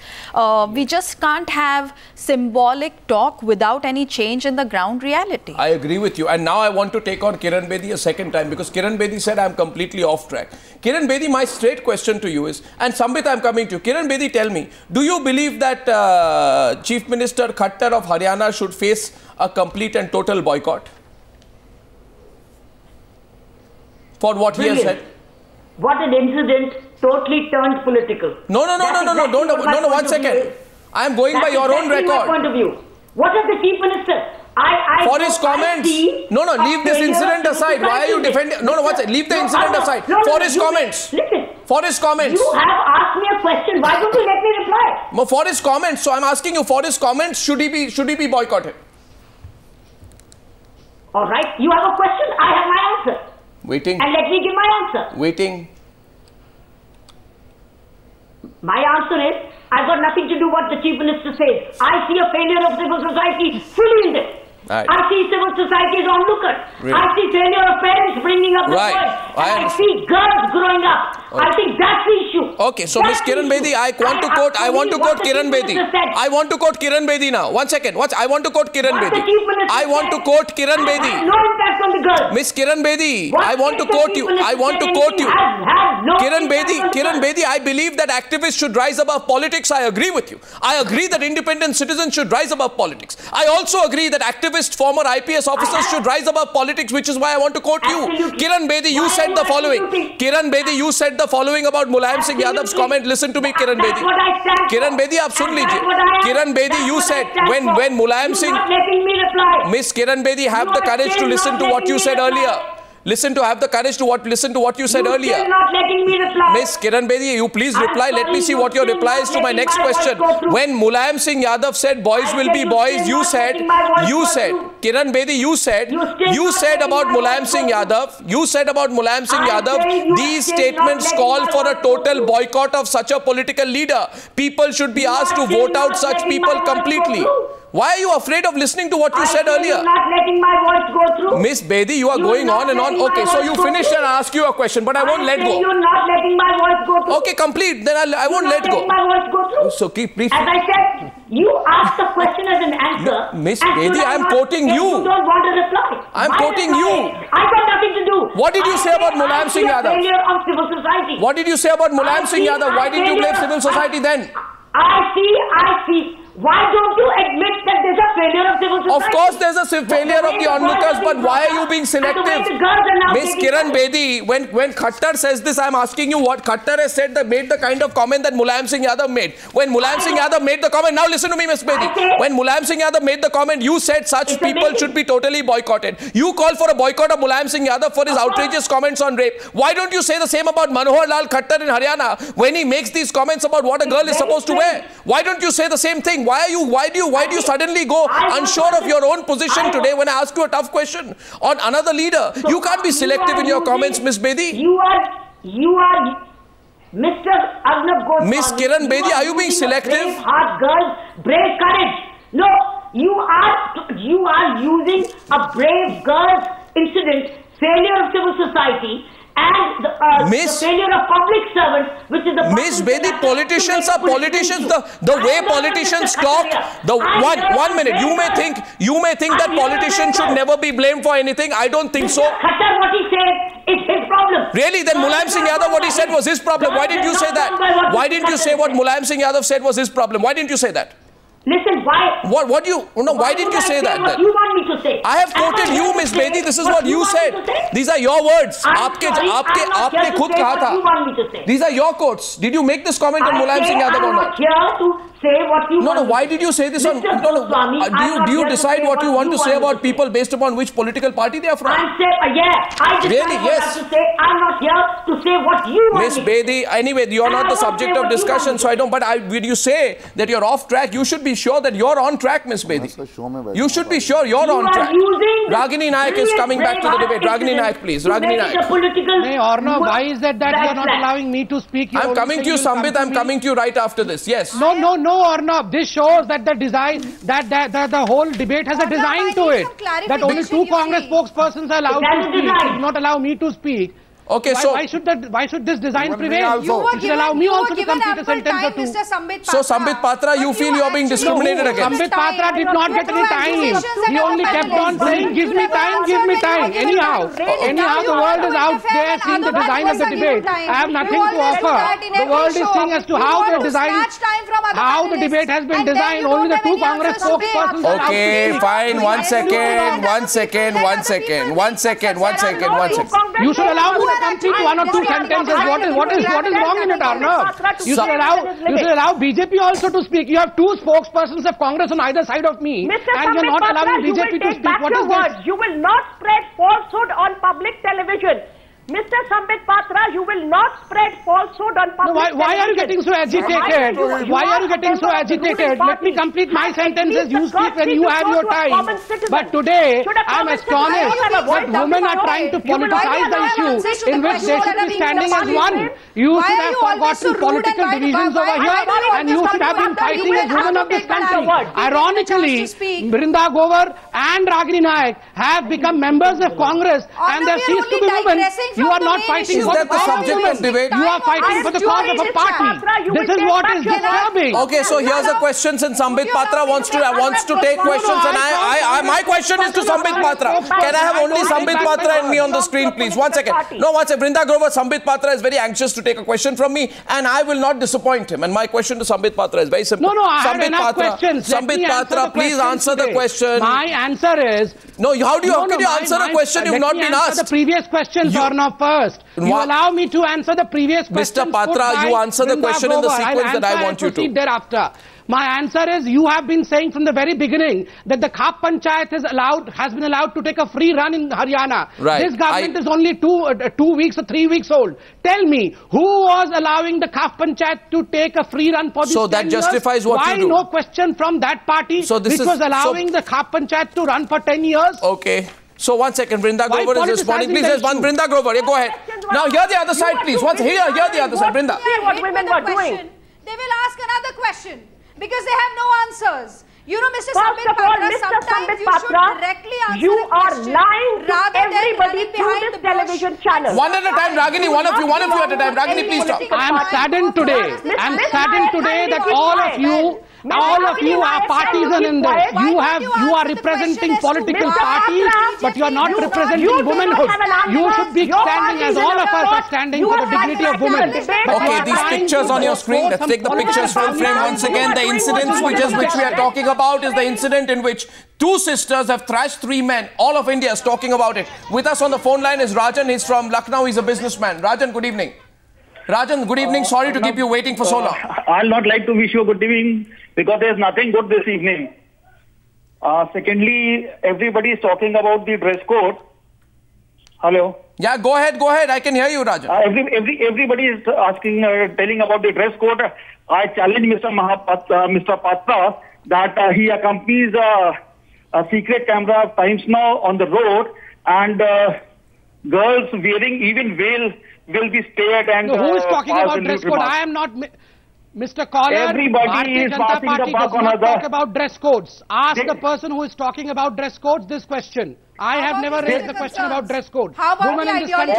we just can't have symbolic talk without any change in the ground reality. I agree with you. And now I want to take on Kiran Bedi a second time because Kiran Bedi said I'm completely off track. Kiran Bedi, my straight question to you is, and Sambit, I'm coming to you. Kiran Bedi, tell me, do you believe that Chief Minister Khattar of Haryana should face a complete and total boycott for what he has said? What an incident, totally turned political. No, 1 second. I am going by your own record. My point of view. What is the Chief Minister? For his comments. No, leave this incident aside. Why are you defending? No, leave the incident aside. For his comments. Listen. For his comments. You have asked me a question. Why don't you let me reply? For his comments. So I'm asking you, for his comments, should he be boycotted? All right. You have a question. I have my answer. Waiting. And let me give my answer. Waiting. My answer is, I've got nothing to do what the Chief Minister says. I see a failure of civil society fully in this. Right. I see civil society as onlooker. Really? I see failure of parents bringing up the boys. I see girls growing up. I think that's the issue. Okay, so Ms. Kiran Bedi, I want to quote Kiran Bedi. I want to quote Kiran Bedi now. 1 second. I want to quote Kiran Bedi. I want to quote Kiran Bedi. No impact on the girls. Miss Kiran Bedi, I want to quote you. Kiran Bedi, I believe that activists should rise above politics. I agree with you. I agree that independent citizens should rise above politics. I also agree that former IPS officers should rise above politics, which is why I want to quote you. Kiran Bedi, you said the following. Kiran Bedi, you said the following about Mulayam Singh Yadav's comment. Listen to me, Kiran Bedi. Kiran Bedi, aap sun lijiye. Kiran Bedi, you said when Mulayam Singh... Miss Kiran Bedi, have the courage to listen to what you said earlier. Listen to what you said earlier. Still not letting me reply. Miss Kiran Bedi, you please reply. Let me see what your reply is to my next question. When Mulayam Singh Yadav said boys will be boys, you said, Kiran Bedi, you said about Mulayam Singh Yadav, these statements call for a total boycott of such a political leader. People should be asked to vote out such people completely. Why are you afraid of listening to what you said earlier? You're not letting my voice go through. Miss Bedi, you are going on and on. Okay, so you finished and I ask you a question, but I won't let go. You're not letting my voice go through. Okay, complete. Then I won't let go. My voice go through. So keep brief. As I said, you asked the question as an answer. Miss Bedi, I am quoting you. You don't want to reply. I am quoting you. I got nothing to do. What did you say about Mulayam Singh Yadav? Failure of civil society. What did you say about Mulayam Singh Yadav? Why did you blame civil society then? I see. Why don't you admit that there's a failure of civil society? Of course there's a failure of the onlookers, but why are you being selective? Miss Kiran Bedi, when Khattar says this, I'm asking you what Khattar has said, made the kind of comment that Mulayam Singh Yadav made. When Mulayam Singh Yadav made the comment, now listen to me, Miss Bedi. When Mulayam Singh Yadav made the comment, you said such people should be totally boycotted. You call for a boycott of Mulayam Singh Yadav for his outrageous comments on rape. Why don't you say the same about Manohar Lal Khattar in Haryana when he makes these comments about what a girl is supposed to wear? Why don't you say the same thing? Why do you suddenly go unsure of your own position today when I ask you a tough question on another leader? You can't be selective in your comments, Miss Bedi. You are Mr. Arnab Goswami. Miss Kiran Bedi, are you being selective? Brave heart, girls, brave courage. No, you are using a brave girls incident, failure of civil society, and the failure of public servants, which is the Miss Bedi, politicians are politicians. The way politicians talk. One minute. You may think that politicians should never be blamed for anything. I don't think so. Khattar, what he said is his problem. Really? Then Mulayam Singh Yadav, what he said was his problem. Why didn't you say that? Why didn't you say what Mulayam Singh Yadav said was his problem? Why didn't you say that? Listen, why? What do you? No, why didn't you say that? What you want me to say? I have quoted you, Miss Bedi. This is what you said. These are your words. आपने खुद कहा था. These are your quotes. Did you make this comment on Mulayam Singh Yadav or not? I'm not here to say what you want. No. Why did you say this on? Do you decide what you want to say about people based upon which political party they are from? I decide really? What I have to say. I'm not here to say what you want. Miss Bedi, anyway, you are not the subject of discussion, so I don't. But when you say that you're off track, you should be sure that you're on track, Miss Bedi. You should be sure you're on track. Ragini Naik is coming back to the debate. Ragini Naik, please. Ragini Naik. Hey, Arnav, why is it that you're not allowing me to speak? I'm coming to you, Sambit. I'm coming to you right after this. Yes. No, Arnav. This shows that the design, that the whole debate has a design to it. That only 2 Congress spokespersons are allowed to speak. Did not allow me to speak. Okay, why should this design prevail? You should allow me also to complete a sentence or two. So Sambit Patra, you feel you're being discriminated against? Sambit Patra did not get any time. He only kept on saying, give me time, give me time. Anyhow, the world is out there seeing the design of the debate. I have nothing to offer. The world is seeing as to how the debate has been designed. Only the 2 Congress spokespersons are allowed to speak. Okay, fine. One second. You should allow me to complete 1 or 2 sentences. What is wrong in it, Arnav? You should allow BJP also to speak. You have 2 spokespersons of Congress on either side of me, and you're not allowing BJP to speak. What is this? You will not spread falsehood on public television. Mr. Sambit Patra, you will not spread falsehood on public television. Why are you getting so agitated? Why are you getting so agitated? Let me complete my sentences. You speak when you have your time. But today, I'm astonished that women are trying to politicize the issue in which they should be standing as one. You should have forgotten political divisions over here, and you should have been fighting as women of this country. Ironically, Brinda Grover and Ragini Naik have become members of Congress, and they ceased to be women. You are not fighting for the cause of women. You are fighting for the cause of a party. This is what is disturbing. Okay, so here's a question since Sambit Patra wants to take questions, and my question is to Sambit Patra. Can I have only Sambit Patra and me on the screen, please? One second. No, Brinda Grover, Sambit Patra is very anxious to take a question from me, and I will not disappoint him. And my question to Sambit Patra is very simple. No, I have enough questions. Sambit Patra, please answer the question. My answer is... No, how can you answer a question you've not been asked? The previous questions are not first. You allow me to answer the previous question. Mr. Patra, you answer the question in the sequence that I want you to. Thereafter. My answer is, you have been saying from the very beginning that the Khap Panchayat has been allowed to take a free run in Haryana. Right. This government is only 2 weeks or 3 weeks old. Tell me, who was allowing the Khap Panchayat to take a free run for these 10 years? So that justifies what you do. Why no question from that party which was allowing the Khap Panchayat to run for 10 years? Okay. So 1 second, Brinda Grover is responding. Please, there's one Brinda Grover. Yeah, go ahead. Now hear the other side, please. Here the other side, Brinda. What women were doing. They will ask another question because they have no answers. You know, Mr. Sambit Patra, sometimes you should directly answer you are lying to everybody through this television channel. One at a time, Ragini. One of you at a time. Ragini, please talk. I am saddened today. That all of you are partisan in this. You are representing political parties, but you are not representing womanhood. You should be standing as all of us are standing for the dignity of women. Okay, these pictures on your screen. Let's take the pictures full frame once again. The incidents which we are talking about is the incident in which 2 sisters have thrashed 3 men. All of India is talking about it. With us on the phone line is Rajan. He's from Lucknow. He's a businessman. Rajan, good evening. Rajan, good evening. Sorry to keep you waiting for so long. I'll not like to wish you a good evening because there's nothing good this evening. Secondly, everybody is talking about the dress code. Hello? Yeah, go ahead. I can hear you, Rajan. Everybody is telling about the dress code. I challenge Mr. Patra that he accompanies a secret camera times now on the road, and girls wearing even veil will be spared. And who is talking about dress code? I am not... Mr. Caller, everybody is passing the buck on talk about dress codes. Ask the person who is talking about dress codes this question. I have never raised the question about dress code. How about Women in this country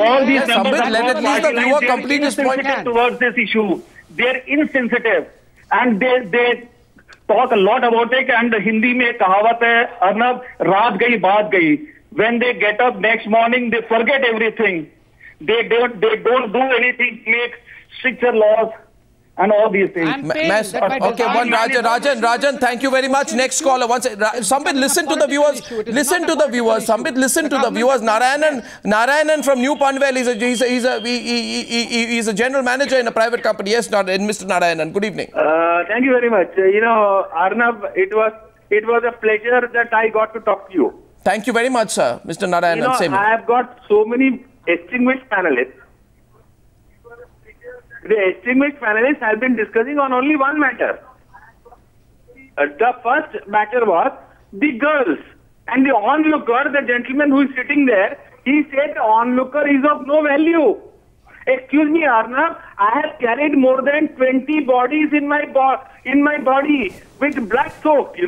all these members let at least the viewer complete his point. Towards this issue, they're insensitive and they talk a lot about it. And Hindi mein kahavat hai, Arnab, raat gayi baat gayi. When they get up next morning, they forget everything. They don't do anything to make stricter laws and all these things. Okay, one Rajan, thank you very much. Next caller. Sambit, listen to the viewers. Listen to the viewers. Sambit, listen to the viewers. Narayanan from New Panvel. He's a general manager in a private company. Yes, Mr. Narayanan. Good evening. Thank you very much. Arnab, it was a pleasure that I got to talk to you. Thank you very much, sir, Mr. Narayanan. I have got so many distinguished panelists. The distinguished panelists have been discussing on only one matter. The first matter was the girls. And the onlooker, the gentleman who is sitting there, he said the onlooker is of no value. Excuse me, Arnab, I have carried more than 20 bodies in my body with blood soaked,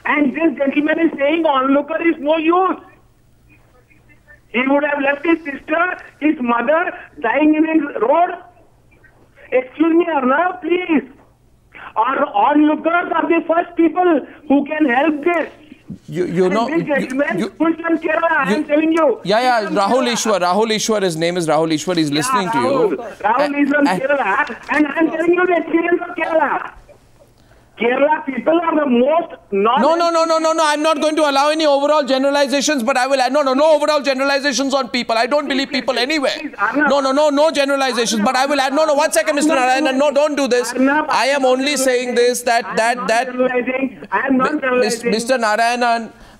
And this gentleman is saying onlooker is no use. He would have left his sister, his mother, dying in his road. Excuse me, Arnab, please. Our onlookers are the first people who can help this. This gentleman, Kerala, I am telling you. Yeah, Rahul Ishwar, his name is Rahul Ishwar, he's listening to you. Rahul is from Kerala, and I am telling you the experience of Kerala. Kerala people are the most No, I'm not going to allow any overall generalizations, but I will no overall generalizations on people. I don't believe people anywhere. No generalizations, but I will add, no, 1 second, Mr. Narayanan, no, don't do this. I am only saying this, that I am not generalizing.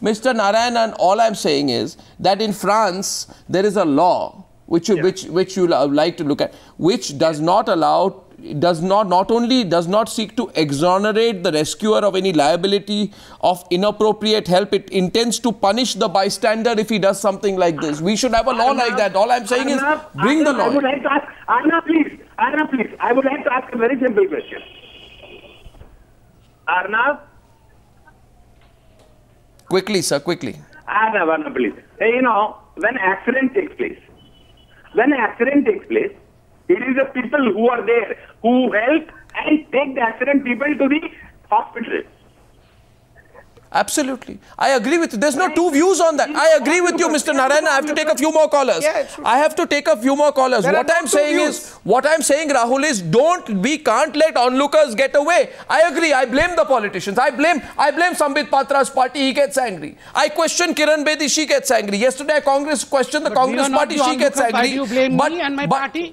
Mr. Narayanan, all I'm saying is that in France, there is a law which you like to look at, which does not allow, not only does not seek to exonerate the rescuer of any liability of inappropriate help, it intends to punish the bystander if he does something like this. We should have a law like that. All I'm saying is bring the law. I would like to ask, Arnab, please, I would like to ask a very simple question. Arnab? Quickly, sir, quickly. Arnab, please. When accident takes place, it is the people who are there who help and take the accident people to the hospital. Absolutely. I agree with you. There's no two views on that. I agree with you, Mr. Narayanan. I have to take a few more callers. I have to take a few more callers. What I'm saying, Rahul, is we can't let onlookers get away. I agree. I blame the politicians. I blame Sambit Patra's party. He gets angry. I question Kiran Bedi. She gets angry. Yesterday, Congress questioned the Congress party. She gets angry. Why do you blame me and my party?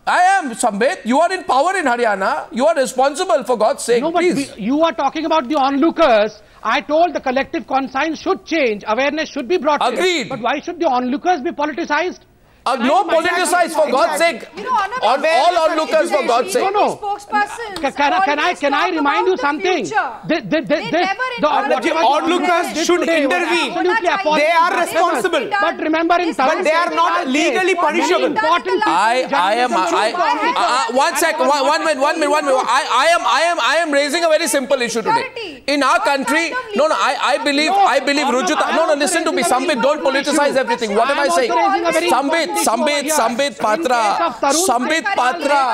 I am, Sambit. You are in power in Haryana. You are responsible, for God's sake. No, but you are talking about the onlookers. I told the collective conscience should change. Awareness should be brought in. Agreed. But why should the onlookers be politicized? No politicized, for God's sake. On all onlookers, for God's sake. No. Can I remind you something? The onlookers should intervene. They are responsible. But remember, but they are not legally punishable. I am raising a very simple issue today. In our country, I believe Rujuta. No, listen to me, Sambit, don't politicize everything. What am I saying? Sambit Patra,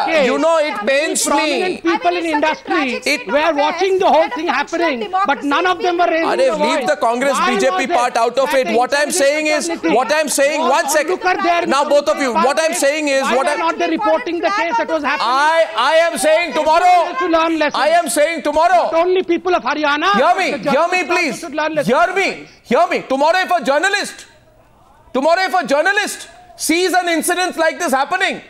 it pains me. People in industry were watching the whole thing happening, but none of them were raising their voice. Leave the Congress BJP part out of it. What I'm saying, 1 second. Now both of you, what I'm saying is, why are not they reporting the case that was happening? I am saying tomorrow. Not only people of Haryana. Hear me, please. Hear me. Tomorrow, if a journalist sees an incident like this happening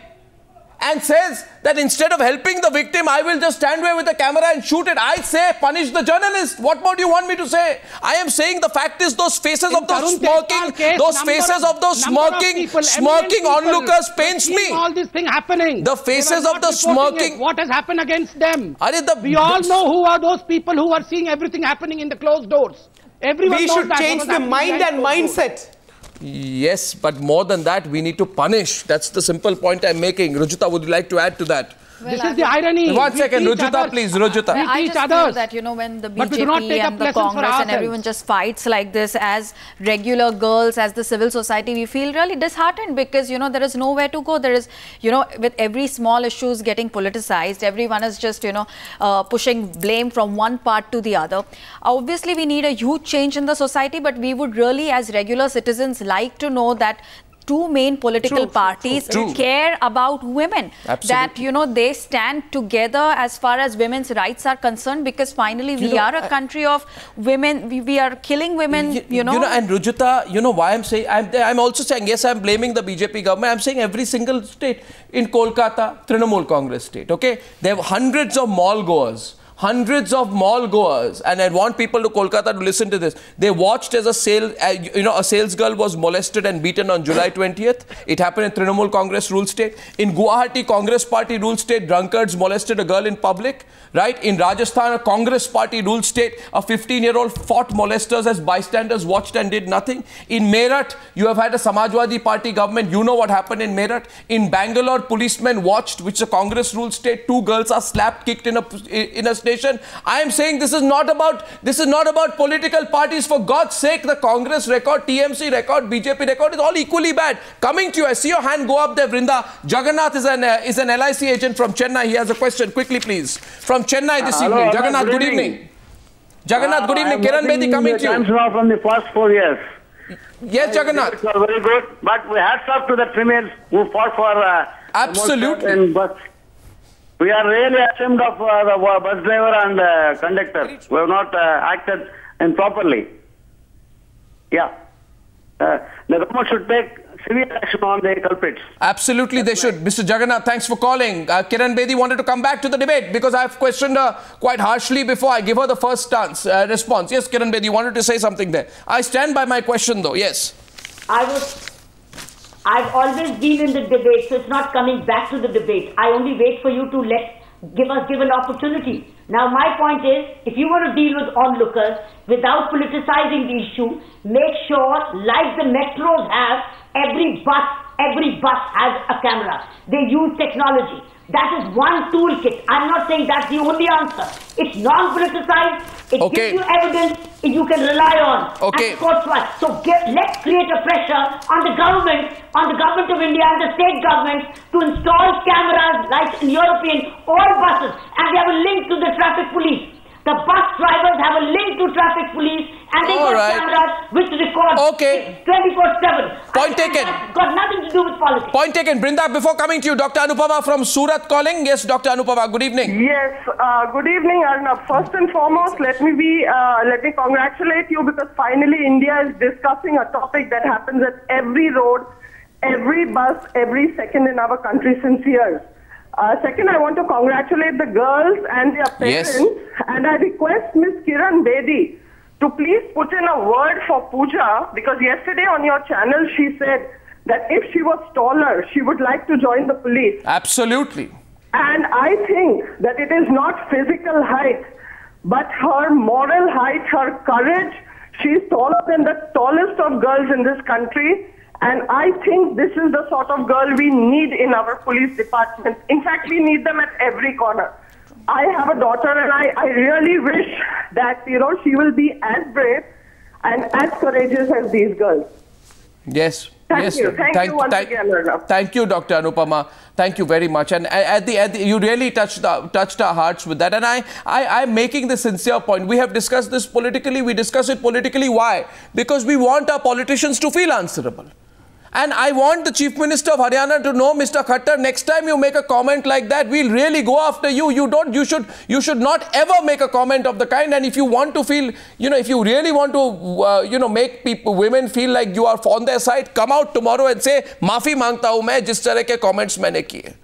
and says that instead of helping the victim, I will just stand there with a camera and shoot it, I say punish the journalist. What more do you want me to say? I am saying the fact is those faces of those smirking onlookers pains me. All this thing happening. The faces of the smirking. What has happened against them? We all know who are those people who are seeing everything happening in the closed doors. We should change the mind and mindset. Yes, but more than that, we need to punish. That's the simple point I'm making. Rujuta, would you like to add to that? Well, this is the irony. One second, Rujuta, please, Rujuta. I just feel that, you know, when the BJP and the Congress and everyone just fights like this as regular girls, as the civil society, we feel really disheartened because, you know, there is nowhere to go. There is, you know, with every small issues getting politicized, everyone is just, you know, pushing blame from one part to the other. Obviously, we need a huge change in the society, but we would really, as regular citizens, like to know that two main political parties care about women. Absolutely. That, you know, they stand together as far as women's rights are concerned, because finally we are a country of women. We are killing women, you know. And Rujuta, you know why I'm saying, I'm also saying, yes, I'm blaming the BJP government. I'm saying every single state. In Kolkata, Trinamool Congress state, okay? There have hundreds of mall goers. Hundreds of mall goers, and I want people to Kolkata to listen to this. They watched as a sales girl was molested and beaten on July 20th. It happened in Trinamool Congress rule state. In Guwahati Congress party rule state, drunkards molested a girl in public. Right? In Rajasthan, a Congress party rule state, a 15-year-old fought molesters as bystanders, watched and did nothing. In Meerut, you have had a Samajwadi party government. You know what happened in Meerut. In Bangalore, policemen watched, which is a Congress rule state. 2 girls are slapped, kicked in a station. I am saying this is not about political parties. For God's sake, the Congress record, TMC record, BJP record is all equally bad. Coming to you, I see your hand go up there, Vrinda. Jagannath is an LIC agent from Chennai. He has a question. Quickly, please. From Chennai this evening. Jagannath, good evening. Jagannath, good evening. Kiran Bedi coming to you. Times now from the first 4 years. Yes, Jagannath. Very good. But we hats off to the females who fought for absolutely. We are really ashamed of the bus driver and conductor who have not acted improperly. Yeah. The government should take severe action on the culprits. Absolutely, they should. Mr. Jagannath, thanks for calling. Kiran Bedi wanted to come back to the debate because I've questioned her quite harshly before. I give her the first response. Yes, Kiran Bedi, you wanted to say something there. I stand by my question though, yes. I've always been in the debate, so it's not coming back to the debate. I only wait for you to give an opportunity. Now, my point is, if you want to deal with onlookers without politicizing the issue, make sure, like the metros have, every bus has a camera. They use technology. That is one toolkit. I'm not saying that's the only answer. It's non-politicized. It gives you evidence you can rely on. And so let's create a pressure on the government of India and the state governments to install cameras like in European all buses, and they have a link to the traffic police. The bus drivers have a link to traffic police, and they got cameras which record 24/7. Point taken. That's got nothing to do with politics. Point taken. Brinda, before coming to you, Dr. Anupama from Surat calling. Yes, Dr. Anupama, good evening. Yes, good evening, Arnab. First and foremost, let me congratulate you, because finally India is discussing a topic that happens at every road, every bus, every second in our country since years. Second, I want to congratulate the girls and their parents, and I request Ms. Kiran Bedi to please put in a word for Pooja, because yesterday on your channel she said that if she was taller, she would like to join the police. Absolutely. And I think that it is not physical height, but her moral height, her courage. She's taller than the tallest of girls in this country. And I think this is the sort of girl we need in our police department. In fact, we need them at every corner. I have a daughter, and I really wish that, she will be as brave and as courageous as these girls. Yes. Thank you. Thank you once again, Arnab. Thank you, Dr. Anupama. Thank you very much. And you really touched our hearts with that. And I'm making the sincere point. We have discussed this politically. We discuss it politically. Why? Because we want our politicians to feel answerable. And I want the Chief Minister of Haryana to know, Mr. Khattar, next time you make a comment like that, we'll really go after you. You should not ever make a comment of the kind. And if you want to feel, if you really want to, make women feel like you are on their side, come out tomorrow and say, माफी मांगता हूं मैं जिस तरह के comments मैंने किए.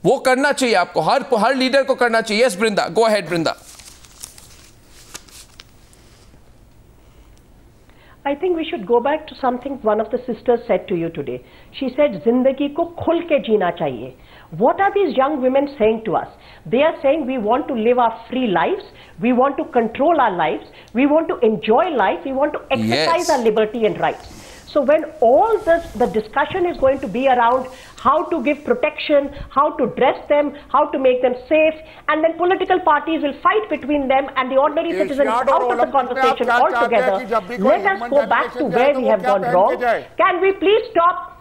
वो करना चाहिए आपको, हर लीडर को करना चाहिए. Yes, Brinda. Go ahead, Brinda. I think we should go back to something one of the sisters said to you today. She said, Zindagi ko khul ke jeena chahiye. What are these young women saying to us? They are saying we want to live our free lives, we want to control our lives, we want to enjoy life, we want to exercise our liberty and rights. So when all the discussion is going to be around how to give protection, how to dress them, how to make them safe, and then political parties will fight between them and the ordinary citizens out of the conversation altogether, let us go back to where we have gone wrong. Can we please stop?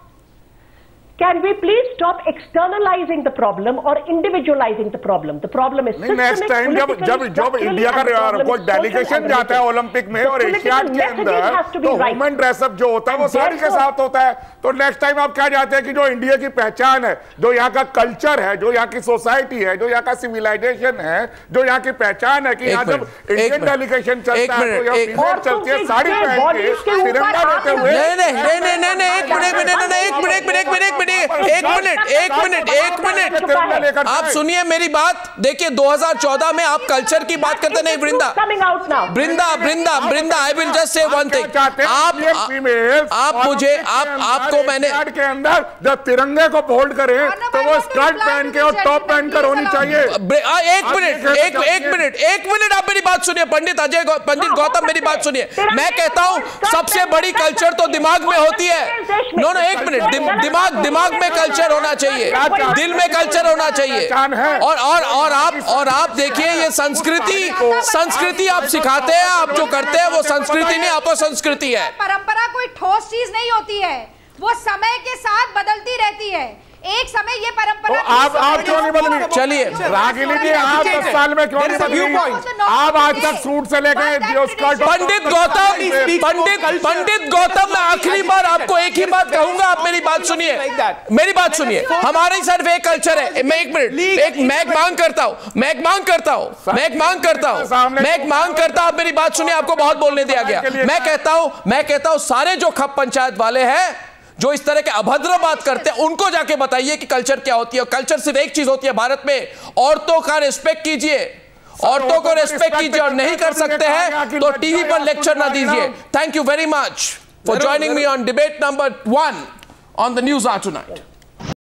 Can we please stop externalizing the problem or individualizing the problem? The problem is systemic, next time जब India का कोई delegation जाता है Olympic में और Asiad के अंदर तो वुमेन ड्रेसअप जो होता है वो साड़ी के साथ होता है, तो नेक्स्ट टाइम आप क्या चाहते हैं कि जो इंडिया की पहचान है, जो यहाँ का कल्चर है, जो यहाँ की सोसाइटी है, जो यहाँ का सिविलाइजेशन है, जो यहाँ की पहचान है कि यहाँ जब इंडियन डेलीगेशन चलता है तो यहाँ फीमेल चलती है साड़ी पहन के तिरंगा लेते हुए। एक मिनट आप सुनिए मेरी बात। देखिए 2014 में आप कल्चर की बात करते नहीं Vrinda I will just say one thing. आपको मैंने के अंदर जब तिरंगे को होल्ड करें तो वो स्कर्ट पहन के और टॉप पहनकर होनी चाहिए। एक मिनट आप मेरी बात सुनिए। पंडित गौतम मेरी बात सुनिए। मैं कहता हूं सबसे बड़ी कल्चर तो दिमाग में होती है। नो एक मिनट, दिमाग में कल्चर होना चाहिए, दिल में कल्चर होना चाहिए। और आप देखिए ये संस्कृति आप सिखाते हैं, आप जो करते हैं वो संस्कृति नहीं, आप संस्कृति है। परंपरा कोई ठोस चीज नहीं होती है, वो समय के साथ बदलती रहती है। एक समय ये परंपरा आप क्यों नहीं बदली? चलिए रागिनी जी आप 10 साल में क्यों नहीं बदली? आप आज तक सूट से लेकर पंडित गौतम मैं आखिरी बार आपको एक ही बात कहूंगा, आप मेरी बात सुनिए। हमारे सिर्फ एक कल्चर है। मैं एक मिनट मैं मांग करता हूं आप मेरी बात सुनिए। आपको बहुत बोलने दिया गया। मैं कहता हूं सारे जो खप पंचायत वाले हैं जो इस तरह के अभद्र बात करते हैं उनको जाके बताइए कि कल्चर क्या होती है। कल्चर सिर्फ एक चीज होती है भारत में, औरतों का रिस्पेक्ट कीजिए, औरतों को रिस्पेक्ट कीजिए। और नहीं कर सकते हैं तो टीवी पर लेक्चर ना दीजिए। Thank you very much for joining me on debate number 1 on the news hour tonight.